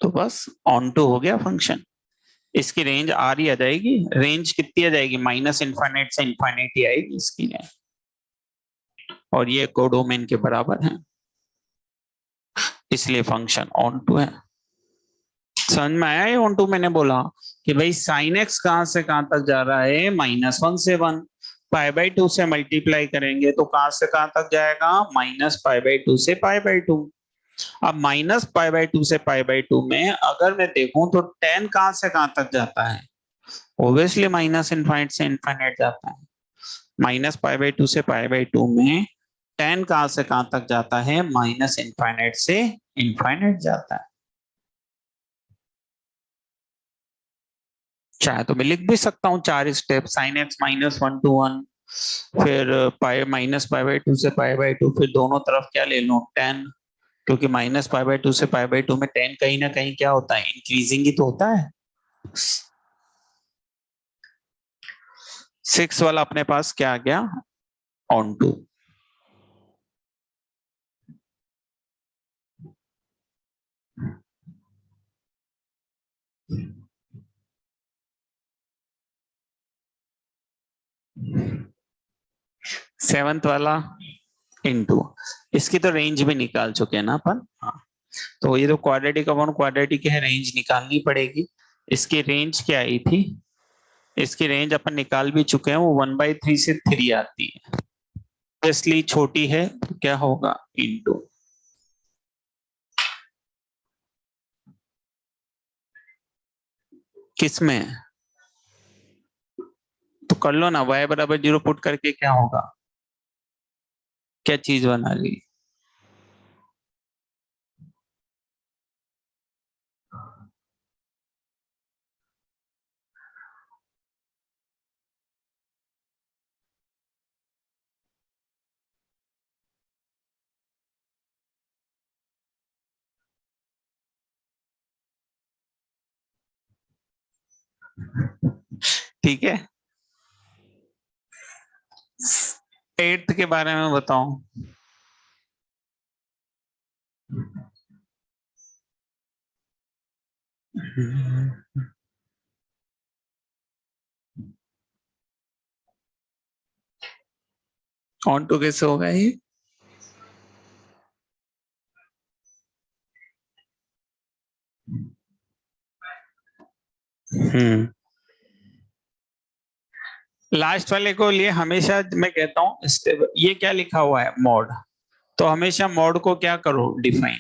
तो बस ऑन टू हो गया फंक्शन। इसकी रेंज आर ही आ जाएगी, रेंज कितनी आ जाएगी, माइनस इनफाइनाइट से इनफाइनाइट ही आएगी इसकी रेंज, और ये कोडोमेन के बराबर है, इसलिए फंक्शन ऑन टू है। समझ में आया ये ऑन टू, मैंने बोला कि भाई साइन एक्स कहां से कहां तक जा रहा है, -1 से 1, π/2 से मल्टीप्लाई करेंगे तो कहां से कहां तक जाएगा, -π/2 से π/2। अब -π/2 से π/2 में अगर मैं देखूं तो tan कहां से कहां तक जाता है, ओब्वियसली माइनस इनफाइनाइट से इनफाइनाइट जाता है। -π/2 से π/2 में tan कहां से कहां तक जाता है, माइनस इनफाइनाइट से इनफाइनाइट जाता है। चाहे तो मैं लिख भी सकता हूँ 4 स्टेप, साइन एक्स -1 to 1, फिर -π/2 से π/2, फिर दोनों तरफ क्या ले लो, tan, क्योंकि -π/2 से π/2 में tan कहीं ना कहीं क्या होता है, इंक्रीजिंग ही तो होता है। 6 वाला अपने पास क्या आ गया, ऑन टू। सेवंथ वाला इनटू, इसकी तो रेंज भी निकाल चुके हैं ना अपन। हाँ, तो ये तो क्वाड्रेटिक अपॉन क्वाड्रेटिक है, रेंज निकालनी पड़ेगी। इसकी रेंज क्या आई थी, इसकी रेंज अपन निकाल भी चुके हैं, वो 1/3 से 3 आती है, इसलिए छोटी है तो क्या होगा, इनटू। किसमें, तो कर लो ना, y बराबर 0 पुट करके क्या होगा, क्या चीज बना ली। ठीक है, 8th के बारे में बताओ। ऑन टू कैसे होगा ये, हम्म, लास्ट वाले को लिए हमेशा मैं कहता हूँ ये क्या लिखा हुआ है, मॉड, तो हमेशा मॉड को क्या करो, डिफाइन।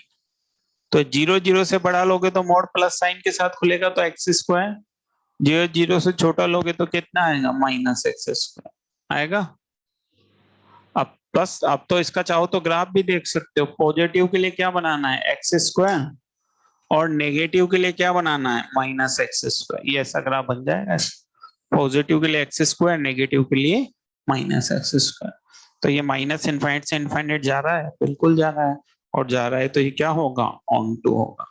तो 0 0 से बढ़ा लोगे तो मॉड प्लस साइन के साथ खुलेगा, तो एक्स स्क्वायर। 0 0 से छोटा लोगे तो कितना आएगा, -x² आएगा। अब बस, अब तो इसका चाहो तो ग्राफ भी देख सकते हो, पॉजिटिव के लिए क्या बनाना है, x², और नेगेटिव के लिए क्या बनाना है, -x², ये ऐसा ग्राफ बन जाएगा। पॉजिटिव के लिए x², नेगेटिव के लिए -x²। तो ये माइनस इनफाइनाइट से इनफाइनाइट जा रहा है, बिल्कुल जा रहा है, और जा रहा है तो ये क्या होगा, ऑन टू होगा।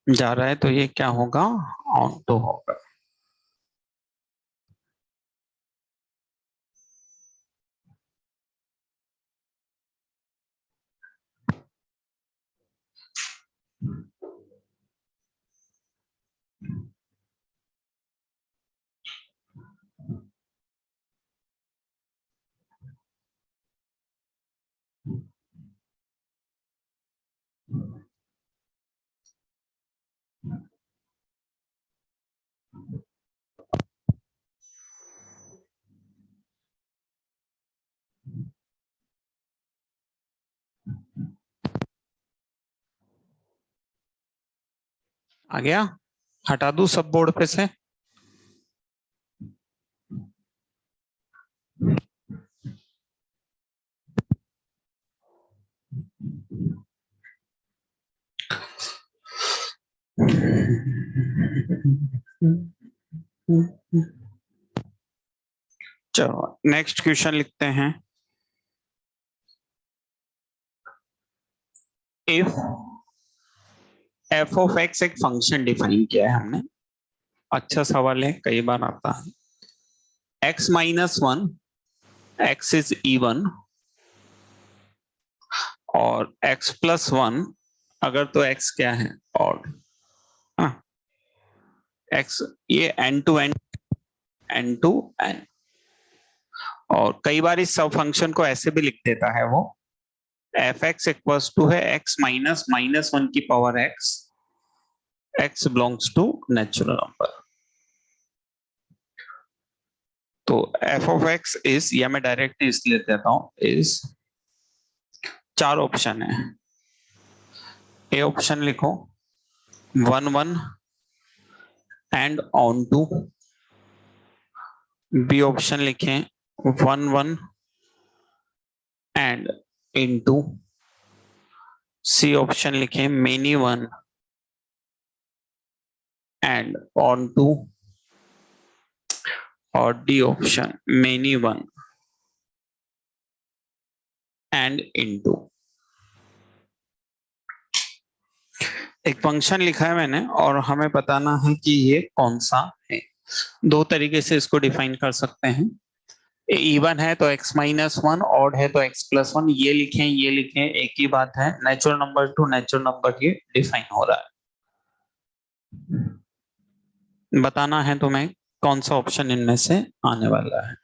जा रहा है तो ये क्या होगा, ऑन टू होगा। आ गया, हटा दूं सब बोर्ड पे से। चलो नेक्स्ट क्वेश्चन लिखते हैं। इफ f(x) एक फंक्शन डिफाइन किया है हमने, अच्छा सवाल है, कई बार आता है। x-1, x इज इवन, और x+1 अगर तो x क्या है, ऑड। x ये n to n, और कई बार इस सब फंक्शन को ऐसे भी लिख देता है वो, f(x) इक्वल्स टू है x-(-1) की पावर x, x belongs to natural number. तो f(x) इज, या मैं डायरेक्ट इसलिए देता हूं, इज, 4 ऑप्शन है। ए ऑप्शन लिखो 1 1 and onto, B option लिखें 1 1 एंड इनटू, सी ऑप्शन लिखें मेनी 1 एंड ऑन टू, और D option many 1 and into. एक फंक्शन लिखा है मैंने और हमें बताना है कि ये कौन सा है। दो तरीके से इसको डिफाइन कर सकते हैं। इवन है तो x माइनस वन, ऑड है तो x प्लस वन, ये लिखें एक ही बात है। Natural number two natural number ये डिफाइन हो रहा है। बताना है तुम्हें कौन सा ऑप्शन इनमें से आने वाला है।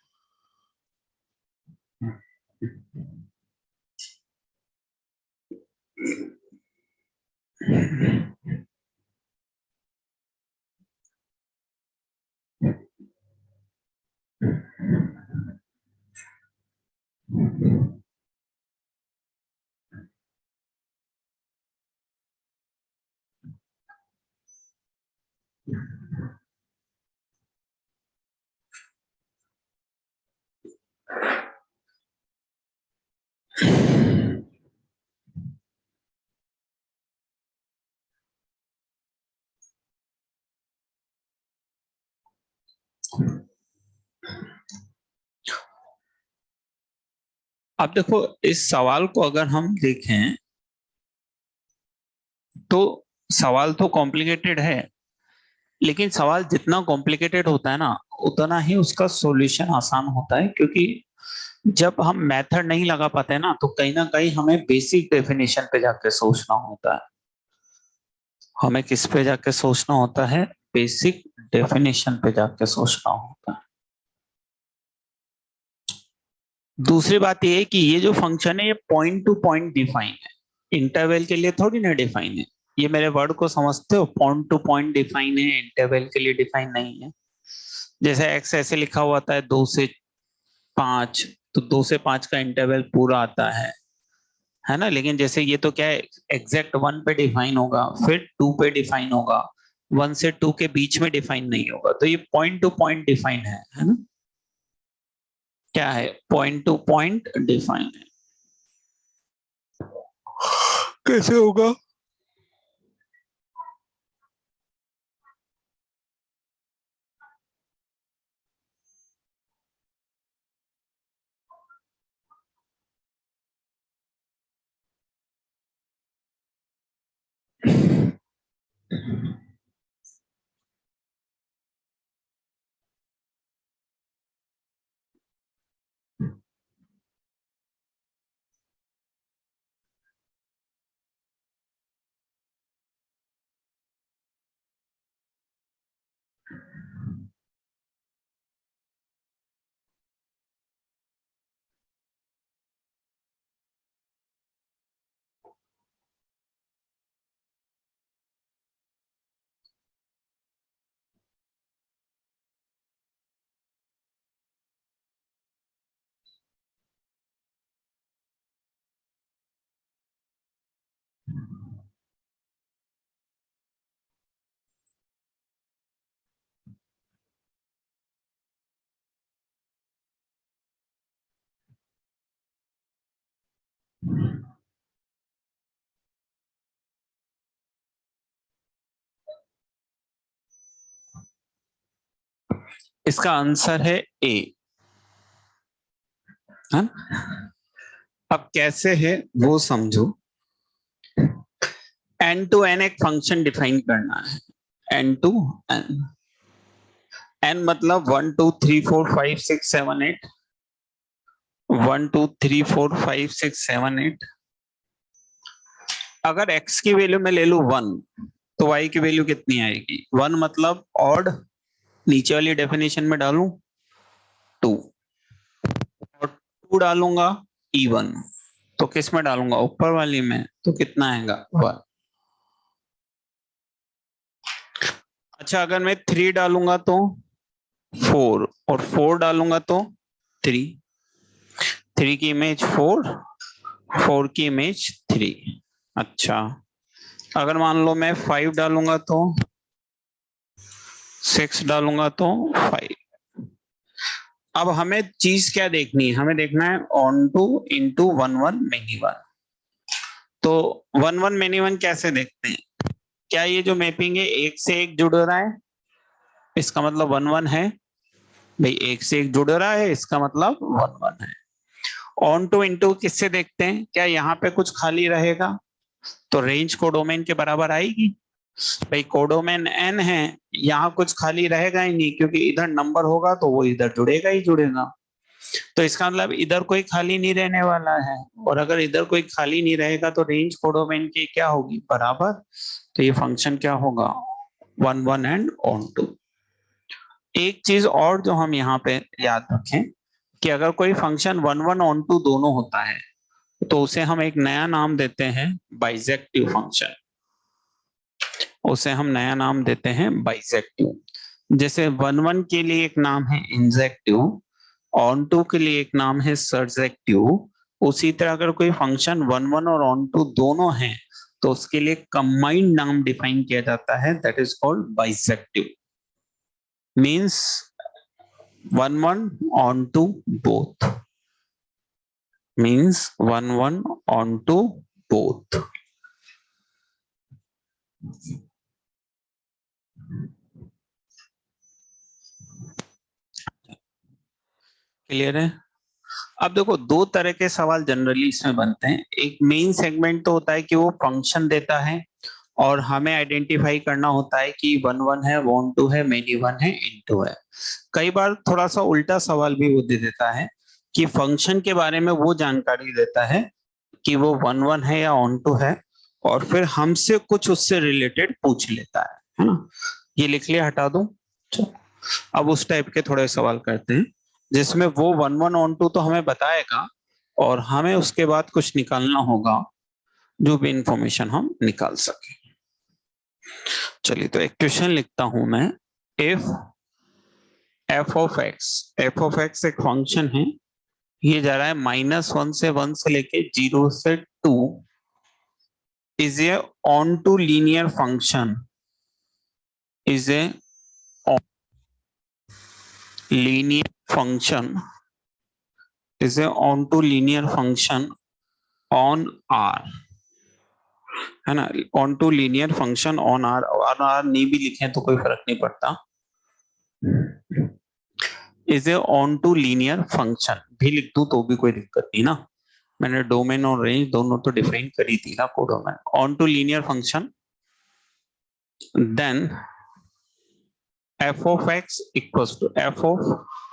अब देखो इस सवाल को अगर हम देखें तो सवाल तो कॉम्प्लिकेटेड है, लेकिन सवाल जितना कॉम्प्लिकेटेड होता है ना उतना ही उसका सॉल्यूशन आसान होता है। क्योंकि जब हम मेथड नहीं लगा पाते ना तो कहीं ना कहीं हमें बेसिक डेफिनेशन पे जाके सोचना होता है। हमें किस पे जाके सोचना होता है? बेसिक डेफिनेशन पे जाके सोचना होता है। दूसरी बात ये है कि ये जो फंक्शन है ये पॉइंट टू पॉइंट डिफाइन है, इंटरवल के लिए थोड़ी ना डिफाइन है। ये मेरे वर्ड को समझते हो? पॉइंट टू पॉइंट डिफाइन है, इंटरवल के लिए डिफाइन नहीं है। जैसे एक्स ऐसे लिखा हुआ था 2 से 5, तो 2 से 5 का इंटरवल पूरा आता है ना। लेकिन जैसे ये तो क्या है, एग्जैक्ट 1 पे डिफाइन होगा, फिर 2 पे डिफाइन होगा, 1 से 2 के बीच में डिफाइन नहीं होगा। तो ये पॉइंट टू पॉइंट डिफाइन है ना। क्या है? पॉइंट टू पॉइंट डिफाइन है। कैसे होगा? इसका आंसर है ए। है ना? अब कैसे है वो समझो। एन टू एन एक फंक्शन डिफाइन करना है। एन टू एन, एन मतलब 1 2 3 4 5 6 7 8, 1 2 3 4 5 6 7 8। अगर x की वैल्यू मैं ले लू 1, तो y की वैल्यू कितनी आएगी? 1 मतलब ऑड, नीचे वाली डेफिनेशन में डालूं 2, और 2 डालूंगा इवन, तो किस में डालूंगा? ऊपर वाली में। तो कितना आएगा? 1। अच्छा अगर मैं 3 डालूंगा तो 4, और 4 डालूंगा तो 3। 3 की इमेज 4, 4 की इमेज 3। अच्छा अगर मान लो मैं 5 डालूंगा तो 6 डालूंगा तो 5। अब हमें चीज क्या देखनी है? हमें देखना है ऑन टू इंटू 1 1 मेनी 1। तो 1 1 मेनी 1 कैसे देखते हैं? क्या ये जो मैपिंग है एक से एक जुड़ रहा है, इसका मतलब 1 1 है। भाई एक से एक जुड़ रहा है, इसका मतलब 1 1 है। ऑन टू इंटू किससे देखते हैं? क्या यहाँ पे कुछ खाली रहेगा तो रेंज को डोमेन के बराबर आएगी? भाई कोडोमेन n है, यहाँ कुछ खाली रहेगा ही नहीं, क्योंकि इधर नंबर होगा तो वो इधर जुड़ेगा ही जुड़ेगा। तो इसका मतलब इधर कोई खाली नहीं रहने वाला है, और अगर इधर कोई खाली नहीं रहेगा तो रेंज कोडोमेन की क्या होगी, बराबर। तो ये फंक्शन क्या होगा, 1 1 एंड ऑन टू। एक चीज और जो हम यहाँ पे याद रखें कि अगर कोई फंक्शन 1 1 ऑन टू दोनों होता है तो उसे हम एक नया नाम देते हैं बाइजेक्टिव फंक्शन। उसे हम नया नाम देते हैं बाइजेक्टिव। जैसे 1 1 के लिए एक नाम है इंजेक्टिव, ऑन टू के लिए एक नाम है सर्जेक्टिव। उसी तरह अगर कोई फंक्शन 1 1 और ऑन टू दोनों हैं तो उसके लिए कंबाइंड नाम डिफाइन किया जाता है, that is called bijective. Means 1 1 on to both, means 1 1 on to both। Clear है। अब देखो दो तरह के सवाल जनरली इसमें बनते हैं। एक मेन सेगमेंट तो होता है कि वो फंक्शन देता है और हमें आइडेंटिफाई करना होता है कि 1 1 है, 1 2 है, मेनी 1 है, इनटू है। कई बार थोड़ा सा उल्टा सवाल भी वो दे देता है कि फंक्शन के बारे में वो जानकारी देता है कि वो 1 1 है या ऑन टू है, और फिर हमसे कुछ उससे रिलेटेड पूछ लेता है ना। ये लिख लिया, हटा दूं। अब उस टाइप के थोड़े सवाल करते हैं जिसमें वो 1 1 ऑन टू तो हमें बताएगा और हमें उसके बाद कुछ निकालना होगा, जो भी इंफॉर्मेशन हम निकाल सके। चलिए तो एक क्वेश्चन लिखता हूं मैं। इफ f ऑफ x एक फंक्शन है, ये जा रहा है -1 से 1 से लेके 0 से 2, is a onto linear function, is a linear function, is a onto linear function on R, है ना। Onto linear function on R, और R नहीं भी लिखे तो कोई फर्क नहीं पड़ता। Is a onto linear function भी लिख दूं तो भी कोई दिक्कत नहीं ना, मैंने डोमेन और रेंज दोनों तो डिफाइन करी थी ना codomain. Onto linear function, then f of x equals to f of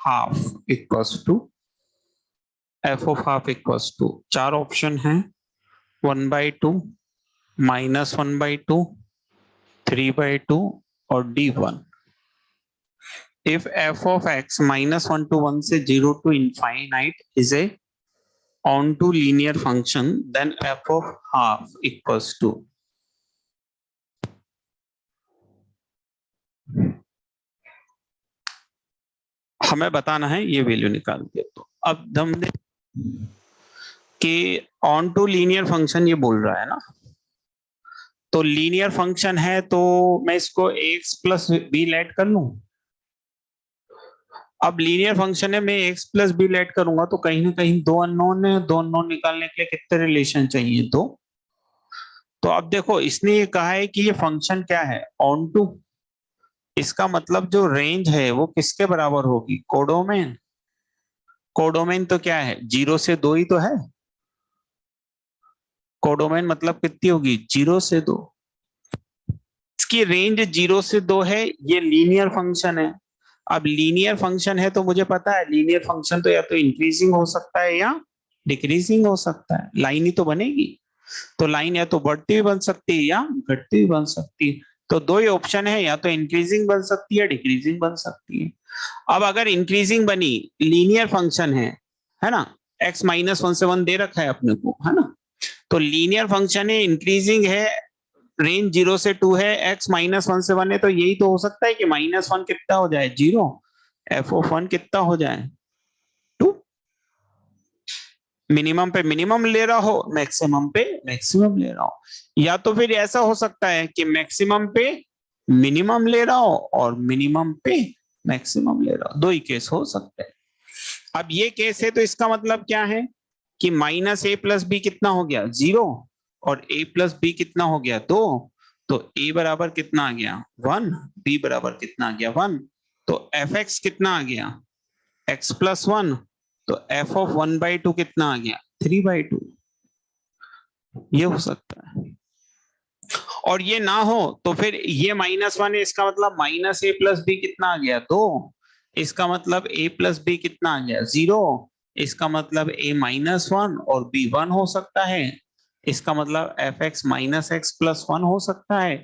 half equals to f of half equals to, चार ऑप्शन है, 1/2, -1/2, 3/2 और d1। if f of x -1 to 1 से 0 to infinite is a onto linear function, then f of half equals to, हमें बताना है ये value निकाल के। तो अब हमने कि ऑन टू लीनियर फंक्शन ये बोल रहा है ना, तो लीनियर फंक्शन है तो मैं इसको x प्लस बी लेट कर लूं। अब लीनियर फंक्शन है, मैं x प्लस बी लेट करूंगा तो कहीं ना कहीं दो अननोन है, दो अननोन निकालने के लिए कितने रिलेशन चाहिए, दो। तो अब देखो इसने ये कहा है कि ये फंक्शन क्या है, ऑन टू। इसका मतलब जो रेंज है वो किसके बराबर होगी, कोडोमेन। कोडोमेन तो क्या है, 0 से 2 ही तो है। कोडोमेन मतलब कितनी होगी, 0 से 2। इसकी रेंज 0 से 2 है, ये लीनियर फंक्शन है। अब लीनियर फंक्शन है तो मुझे पता है लीनियर फंक्शन तो या तो इंक्रीजिंग हो सकता है या डिक्रीजिंग हो सकता है, लाइन ही तो बनेगी। तो लाइन या तो बढ़ती हुई बन सकती है या घटती हुई बन सकती है। तो दो ही ऑप्शन है, या तो इंक्रीजिंग बन सकती है, डिक्रीजिंग बन सकती है। अब अगर इंक्रीजिंग बनी, लीनियर फंक्शन है ना, x -1 से 1 दे रखा है अपने को, है ना। तो लीनियर फंक्शन है, इंक्रीजिंग है, रेंज 0 से 2 है, x -1 से 1 है, तो यही तो हो सकता है कि -1 कितना हो जाए, 0, f ऑफ 1 कितना हो जाए, 2। मिनिमम पे मिनिमम ले रहा हो, मैक्सिमम पे मैक्सिमम ले रहा हो। या तो फिर ऐसा हो सकता है कि मैक्सिमम पे मिनिमम ले रहा हो और मिनिमम पे मैक्सिमम ले रहा हो, दो ही केस हो सकते हैं। अब ये केस है तो इसका मतलब क्या है कि -a प्लस बी कितना हो गया, 0, और a प्लस बी कितना हो गया, 2। तो a बराबर कितना आ गया, 1, b बराबर कितना आ गया, 1। तो एफ एक्स कितना आ गया, x प्लस 1। तो f ऑफ 1/2 कितना आ गया, 3/2। ये हो सकता है। और ये ना हो तो फिर ये -1 है, इसका मतलब -a+b कितना आ गया, 2। इसका मतलब a+b कितना आ गया, 0। इसका मतलब a-1 और b 1 हो सकता है। इसका मतलब f(x-x+1) हो सकता है।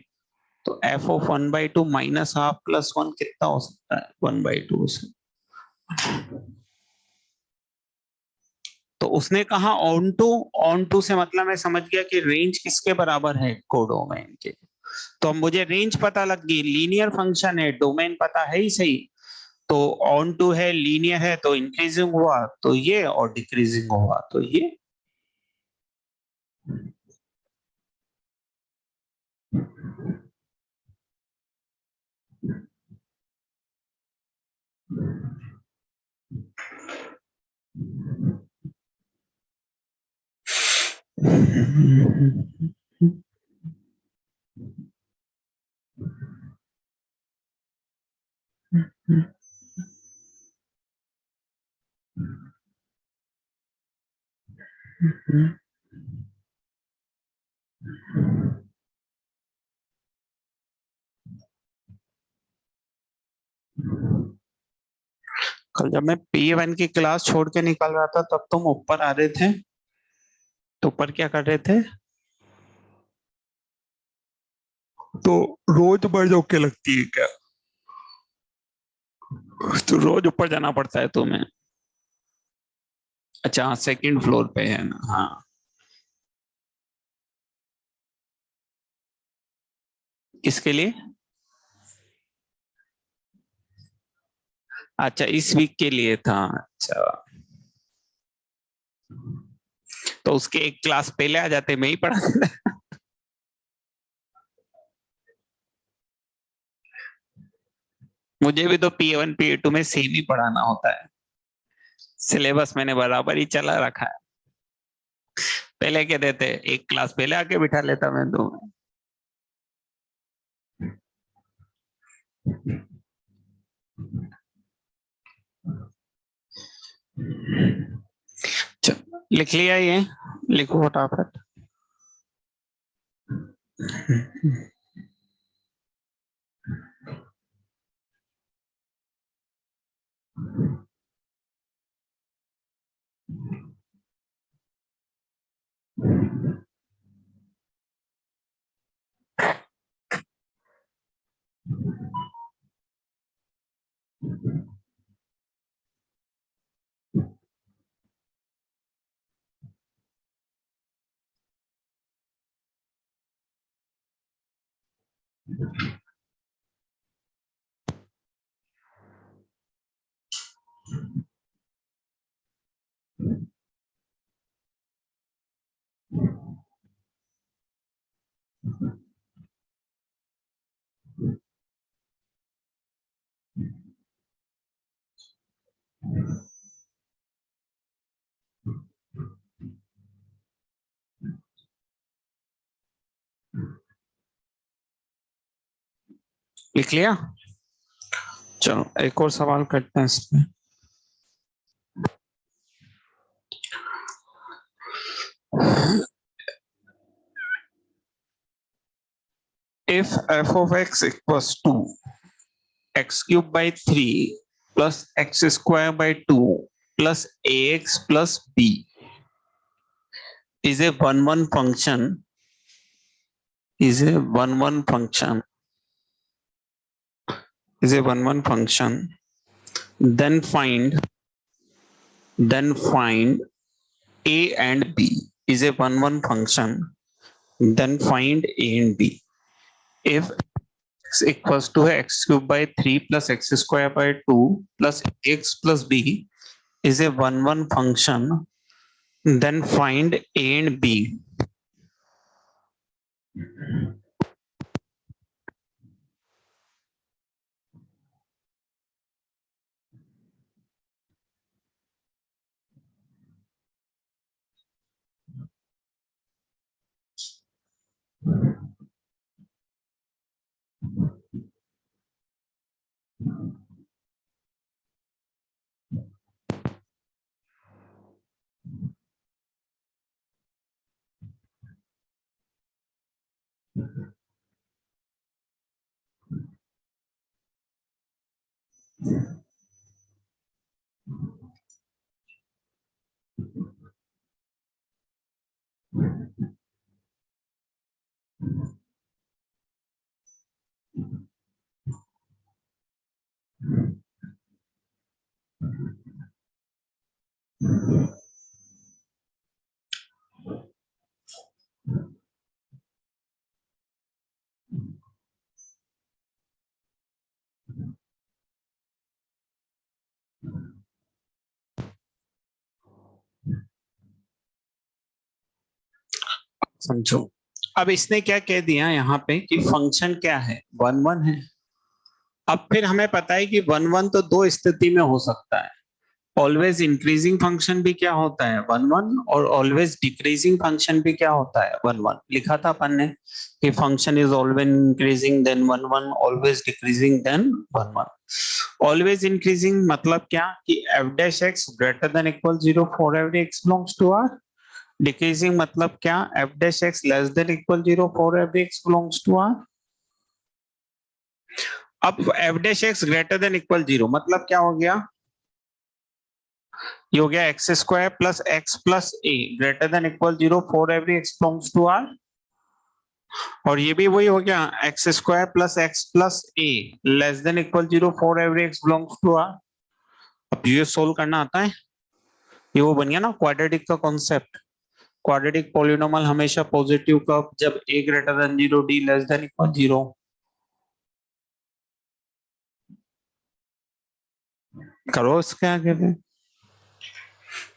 तो f(1/2 -12+1) कितना हो सकता है, 1/2 से। तो उसने कहा ऑन टू से मतलब मैं समझ गया कि रेंज किसके बराबर है, कोडोमेन के। तो अब मुझे रेंज पता लग गई, लीनियर फंक्शन है, डोमेन पता है ही सही। तो ऑन टू है, लीनियर है, तो इंक्रीजिंग हुआ तो ये, और डिक्रीजिंग हुआ तो ये। कल जब मैं P1 की क्लास छोड़ के निकल रहा था तब तुम ऊपर आ रहे थे, तो ऊपर क्या कर रहे थे? तो रोज बढ़ जो के लगती है क्या? तो रोज ऊपर जाना पड़ता है तुम्हें? अच्छा हाँ, सेकंड फ्लोर पे है ना, हाँ। किसके लिए? अच्छा इस वीक के लिए था, अच्छा। तो उसके एक क्लास पहले आ जाते, मैं ही पढ़ा देता। मुझे भी तो P1 P2 में सेम ही पढ़ाना होता है। सिलेबस मैंने बराबर ही चला रखा है। पहले क्या देते, एक क्लास पहले आके बिठा लेता मैं तो। लिख लिया ये, लिखो फटाफट। लिख लिया? चलो एक और सवाल करते हैं इसमें। If f of x equals to x cube by 3 plus x square by 2 plus ax plus b is a one function, is a one function, is a one function, then find a and b, is a one function, then find a and b. If x equals to x cube by 3 plus x square by 2 plus x plus b is a one function, then find a and b. समझो। अब इसने क्या कह दिया यहाँ पे कि function क्या है, वन वन है। अब फिर हमें पता है कि वन वन तो दो स्थिति में हो सकता है। ऑलवेज इंक्रीजिंग फंक्शन भी क्या होता है, वन वन, और ऑलवेज डिक्रीजिंग फंक्शन भी क्या होता है, वन वन। लिखा था अपन ने कि function is always increasing then one one, always decreasing then one one. Always increasing मतलब क्या कि f dash x greater than equal zero for every x belongs to R. Decreasing मतलब क्या, f dash x less than equal zero for every x belongs to R. अब f dash x greater than equal zero मतलब क्या हो गया, ये हो गया x square plus x plus A greater than equal zero for every x belongs to R. और ये भी वही हो गया, x square plus x plus A less than equal zero for every x belongs to R. अब ये solve करना आता है, ये वो बन गया ना क्वाड्रेटिक का कॉन्सेप्ट। क्वाड्रेटिक पॉलिनोमियल हमेशा पॉजिटिव कब, जब a greater than zero D less than equal zero. करो इसके आगे पे,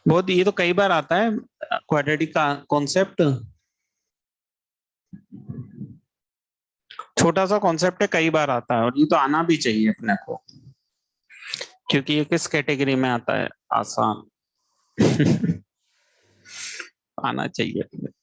बहुत ये तो कई बार आता है क्वाड्रेटिक का कॉन्सेप्ट। छोटा सा कॉन्सेप्ट है, कई बार आता है, और ये तो आना भी चाहिए अपने को, क्योंकि ये किस कैटेगरी में आता है, आसान। आना चाहिए अपने।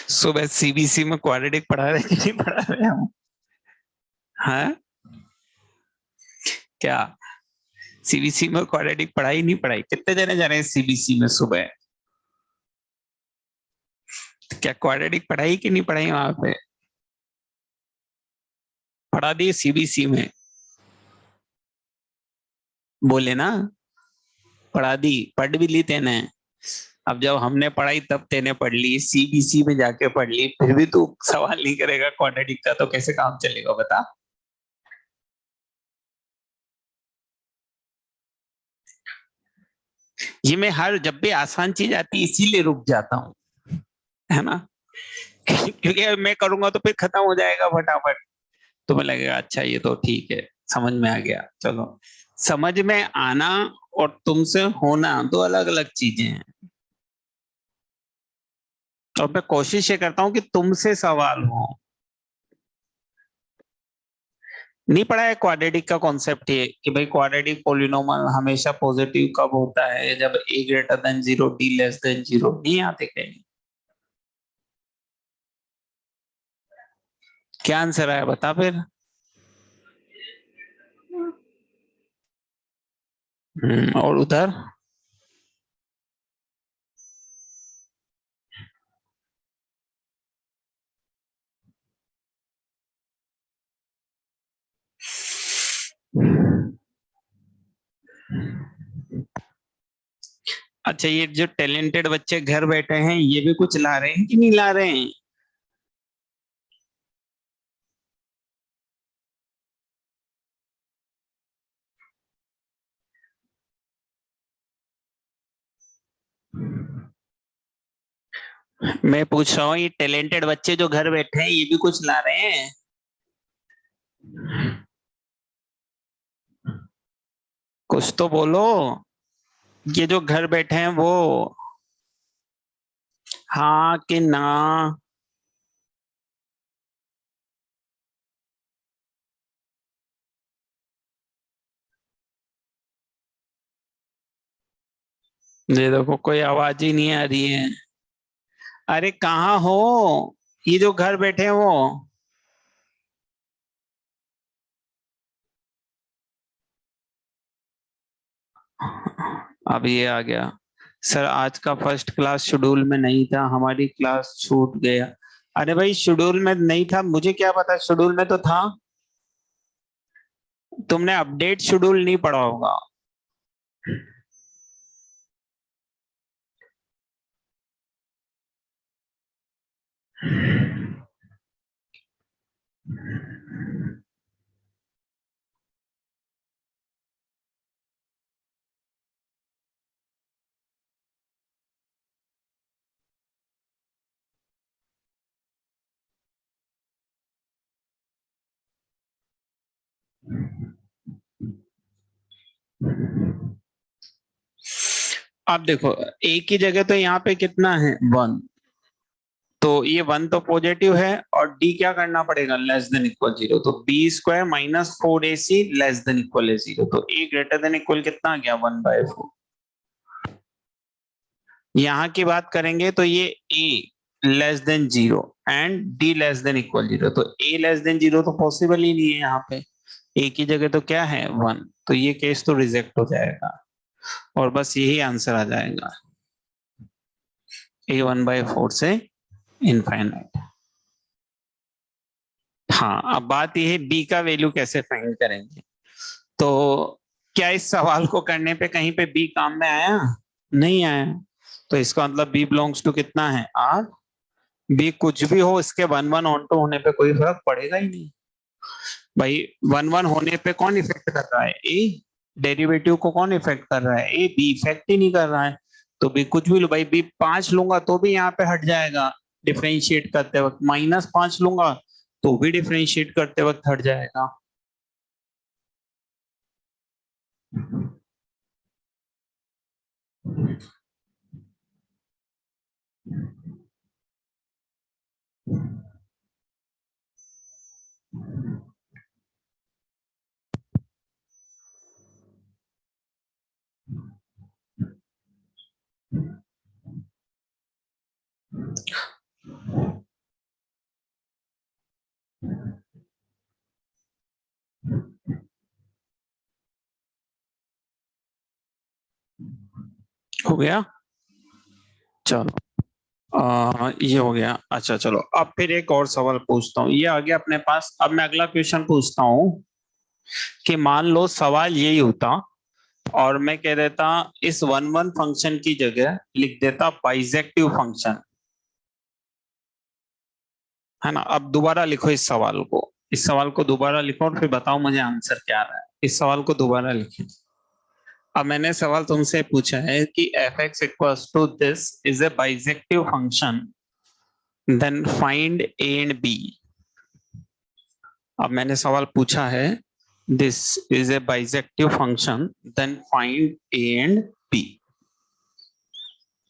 सुबह सीबीसी में क्वाड्रेटिक पढ़ा रहे कि नहीं पढ़ा रहे हम? हाँ, क्या सीबीसी में क्वाड्रेटिक पढ़ाई नहीं पढ़ाई? कितने जने जा रहे हैं सीबीसी में सुबह? क्या क्वाड्रेटिक पढ़ाई कि नहीं पढ़ाई वहां पे? पढ़ा दी सीबीसी में, बोले ना, पढ़ा दी, पढ़ भी ली तेने। अब जब हमने पढ़ाई तब तेने पढ़ ली, सीबीसी में जाके पढ़ ली, फिर भी तू सवाल नहीं करेगा क्वाड्रेटिक का, तो कैसे काम चलेगा बता। ये मैं हर जब भी आसान चीज आती है इसीलिए रुक जाता हूँ, है ना। क्योंकि मैं करूंगा तो फिर खत्म हो जाएगा फटाफट, तो मैं लगेगा अच्छा ये तो ठीक है, समझ में आ गया। चलो, समझ में आना और तुमसे होना दो अलग अलग चीजें हैं। और मैं कोशिश ये करता हूँ कि तुमसे सवाल हो। नहीं पढ़ा है क्वाड्रेटिक का कॉन्सेप्ट, ये कि भाई क्वाड्रेटिक पोलिनोमियल हमेशा पॉजिटिव कब होता है, जब a greater than zero D less than zero. नहीं आते कहीं? क्या आंसर आया बता फिर। और उधर अच्छा, ये जो टैलेंटेड बच्चे घर बैठे हैं ये भी कुछ ला रहे हैं कि नहीं ला रहे हैं? मैं पूछ रहा हूँ ये टैलेंटेड बच्चे जो घर बैठे हैं ये भी कुछ ला रहे हैं? कुछ तो बोलो। ये जो घर बैठे हैं वो। हाँ कि ना? ये देखो कोई आवाज ही नहीं आ रही है। अरे कहाँ हो? ये जो घर बैठे हैं वो। अब ये आ गया। सर आज का फर्स्ट क्लास शेड्यूल में नहीं था, हमारी क्लास छूट गया। अरे भाई शेड्यूल में नहीं था, मुझे क्या पता, शेड्यूल में तो था। तुमने अपडेट शेड्यूल नहीं पढ़ा होगा। अब देखो, एक ही जगह तो यहाँ पे कितना है, वन। तो ये वन तो पॉजिटिव है, और डी क्या करना पड़ेगा, लेस देन इक्वल जीरो। तो बी स्क्वायर माइनस फोर ए सी लेस देन इक्वल है जीरो। तो ए ग्रेटर देन इक्वल कितना आ गया, वन बाय फोर। यहाँ की बात करेंगे तो ये a less than zero and D less than equal zero. तो ए लेस देन जीरो तो पॉसिबल ही नहीं है यहाँ पे। ए की जगह तो क्या है, वन। तो ये केस तो रिजेक्ट हो जाएगा, और बस यही आंसर आ जाएगा, ए वन बाय फोर से इनफाइनाइट। हाँ, अब बात यह है बी का वैल्यू कैसे फाइंड करेंगे। तो क्या इस सवाल को करने पे कहीं पे बी काम में आया? नहीं आया। तो इसका मतलब बी बिलोंग्स टू कितना है, आर। बी कुछ भी हो, इसके वन वन ऑन टू होने पे कोई फर्क पड़ेगा ही नहीं। भाई वन वन होने पे कौन इफेक्ट कर रहा है, ए। डेरिवेटिव को कौन इफेक्ट कर रहा है, ए। बी इफेक्ट ही नहीं कर रहा है। तो बी कुछ भी लो, भाई बी पांच लूंगा तो भी यहाँ पे हट जाएगा डिफरेंशिएट करते वक्त, माइनस पांच लूंगा तो भी डिफरेंशिएट करते वक्त हट जाएगा। हो गया। चलो, ये हो गया। अच्छा चलो, अब फिर एक और सवाल पूछता हूँ, ये आ गया अपने पास। अब मैं अगला क्वेश्चन पूछता हूँ कि मान लो सवाल यही होता, और मैं कह देता इस वन वन फंक्शन की जगह लिख देता बाइजेक्टिव फंक्शन, है ना। अब दोबारा लिखो इस सवाल को, इस सवाल को दोबारा लिखो और फिर बताओ मुझे आंसर क्या आ रहा है। इस सवाल को दोबारा लिखो। अब मैंने सवाल तुमसे पूछा है कि F X equals to this is a bijective function, then find A and B. अब मैंने सवाल पूछा है, this is a bijective function, then find A and B.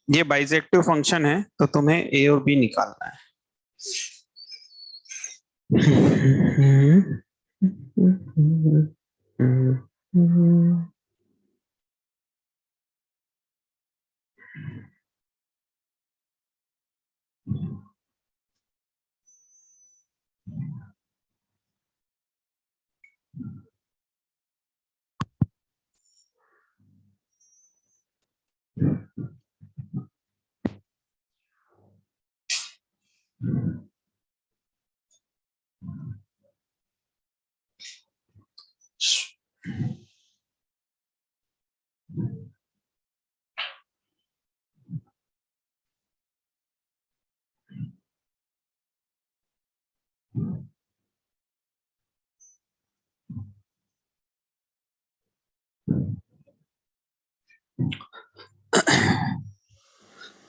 ये बाइजेक्टिव फंक्शन है तो तुम्हें ए और बी निकालना है।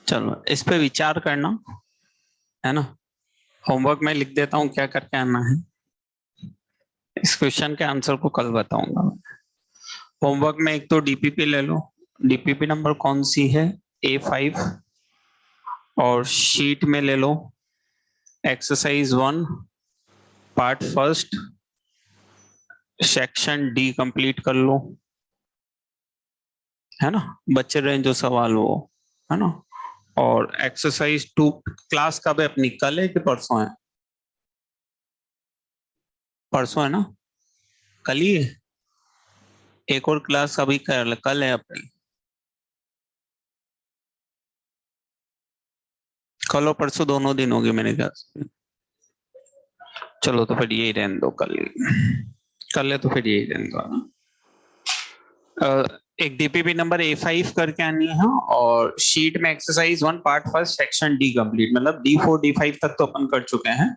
चलो इस पे विचार करना है ना। होमवर्क में लिख देता हूँ क्या करके आना है। इस क्वेश्चन के आंसर को कल बताऊंगा। होमवर्क में एक तो डीपीपी ले लो। डीपीपी नंबर कौन सी है? A5। और शीट में ले लो exercise 1 part first section D complete कर लो, है ना। बच्चे रहे जो सवाल वो, है ना। और एक्सरसाइज 2 क्लास कब है अपनी? कल है कि परसों है? परसों है ना, कल ही है। एक और क्लास अभी कल है अपनी। कल और परसों दोनों दिन होगी मेरे ख्याल से। चलो तो फिर यही रहने दो, कल है तो फिर यही रहने दो ना। एक डीपीपी नंबर A5 करके आनी है, और शीट में exercise 1 part first section D complete, मतलब D4 D5 तक तो अपन कर चुके हैं।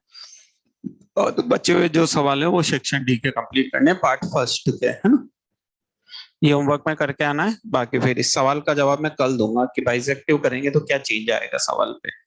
और तो बचे हुए जो सवाल है वो सेक्शन डी के कंप्लीट करने पार्ट फर्स्ट के, है ना। ये होमवर्क में करके आना है। बाकी फिर इस सवाल का जवाब मैं कल दूंगा कि बाइसेक्टिव करेंगे तो क्या चेंज आएगा सवाल पे।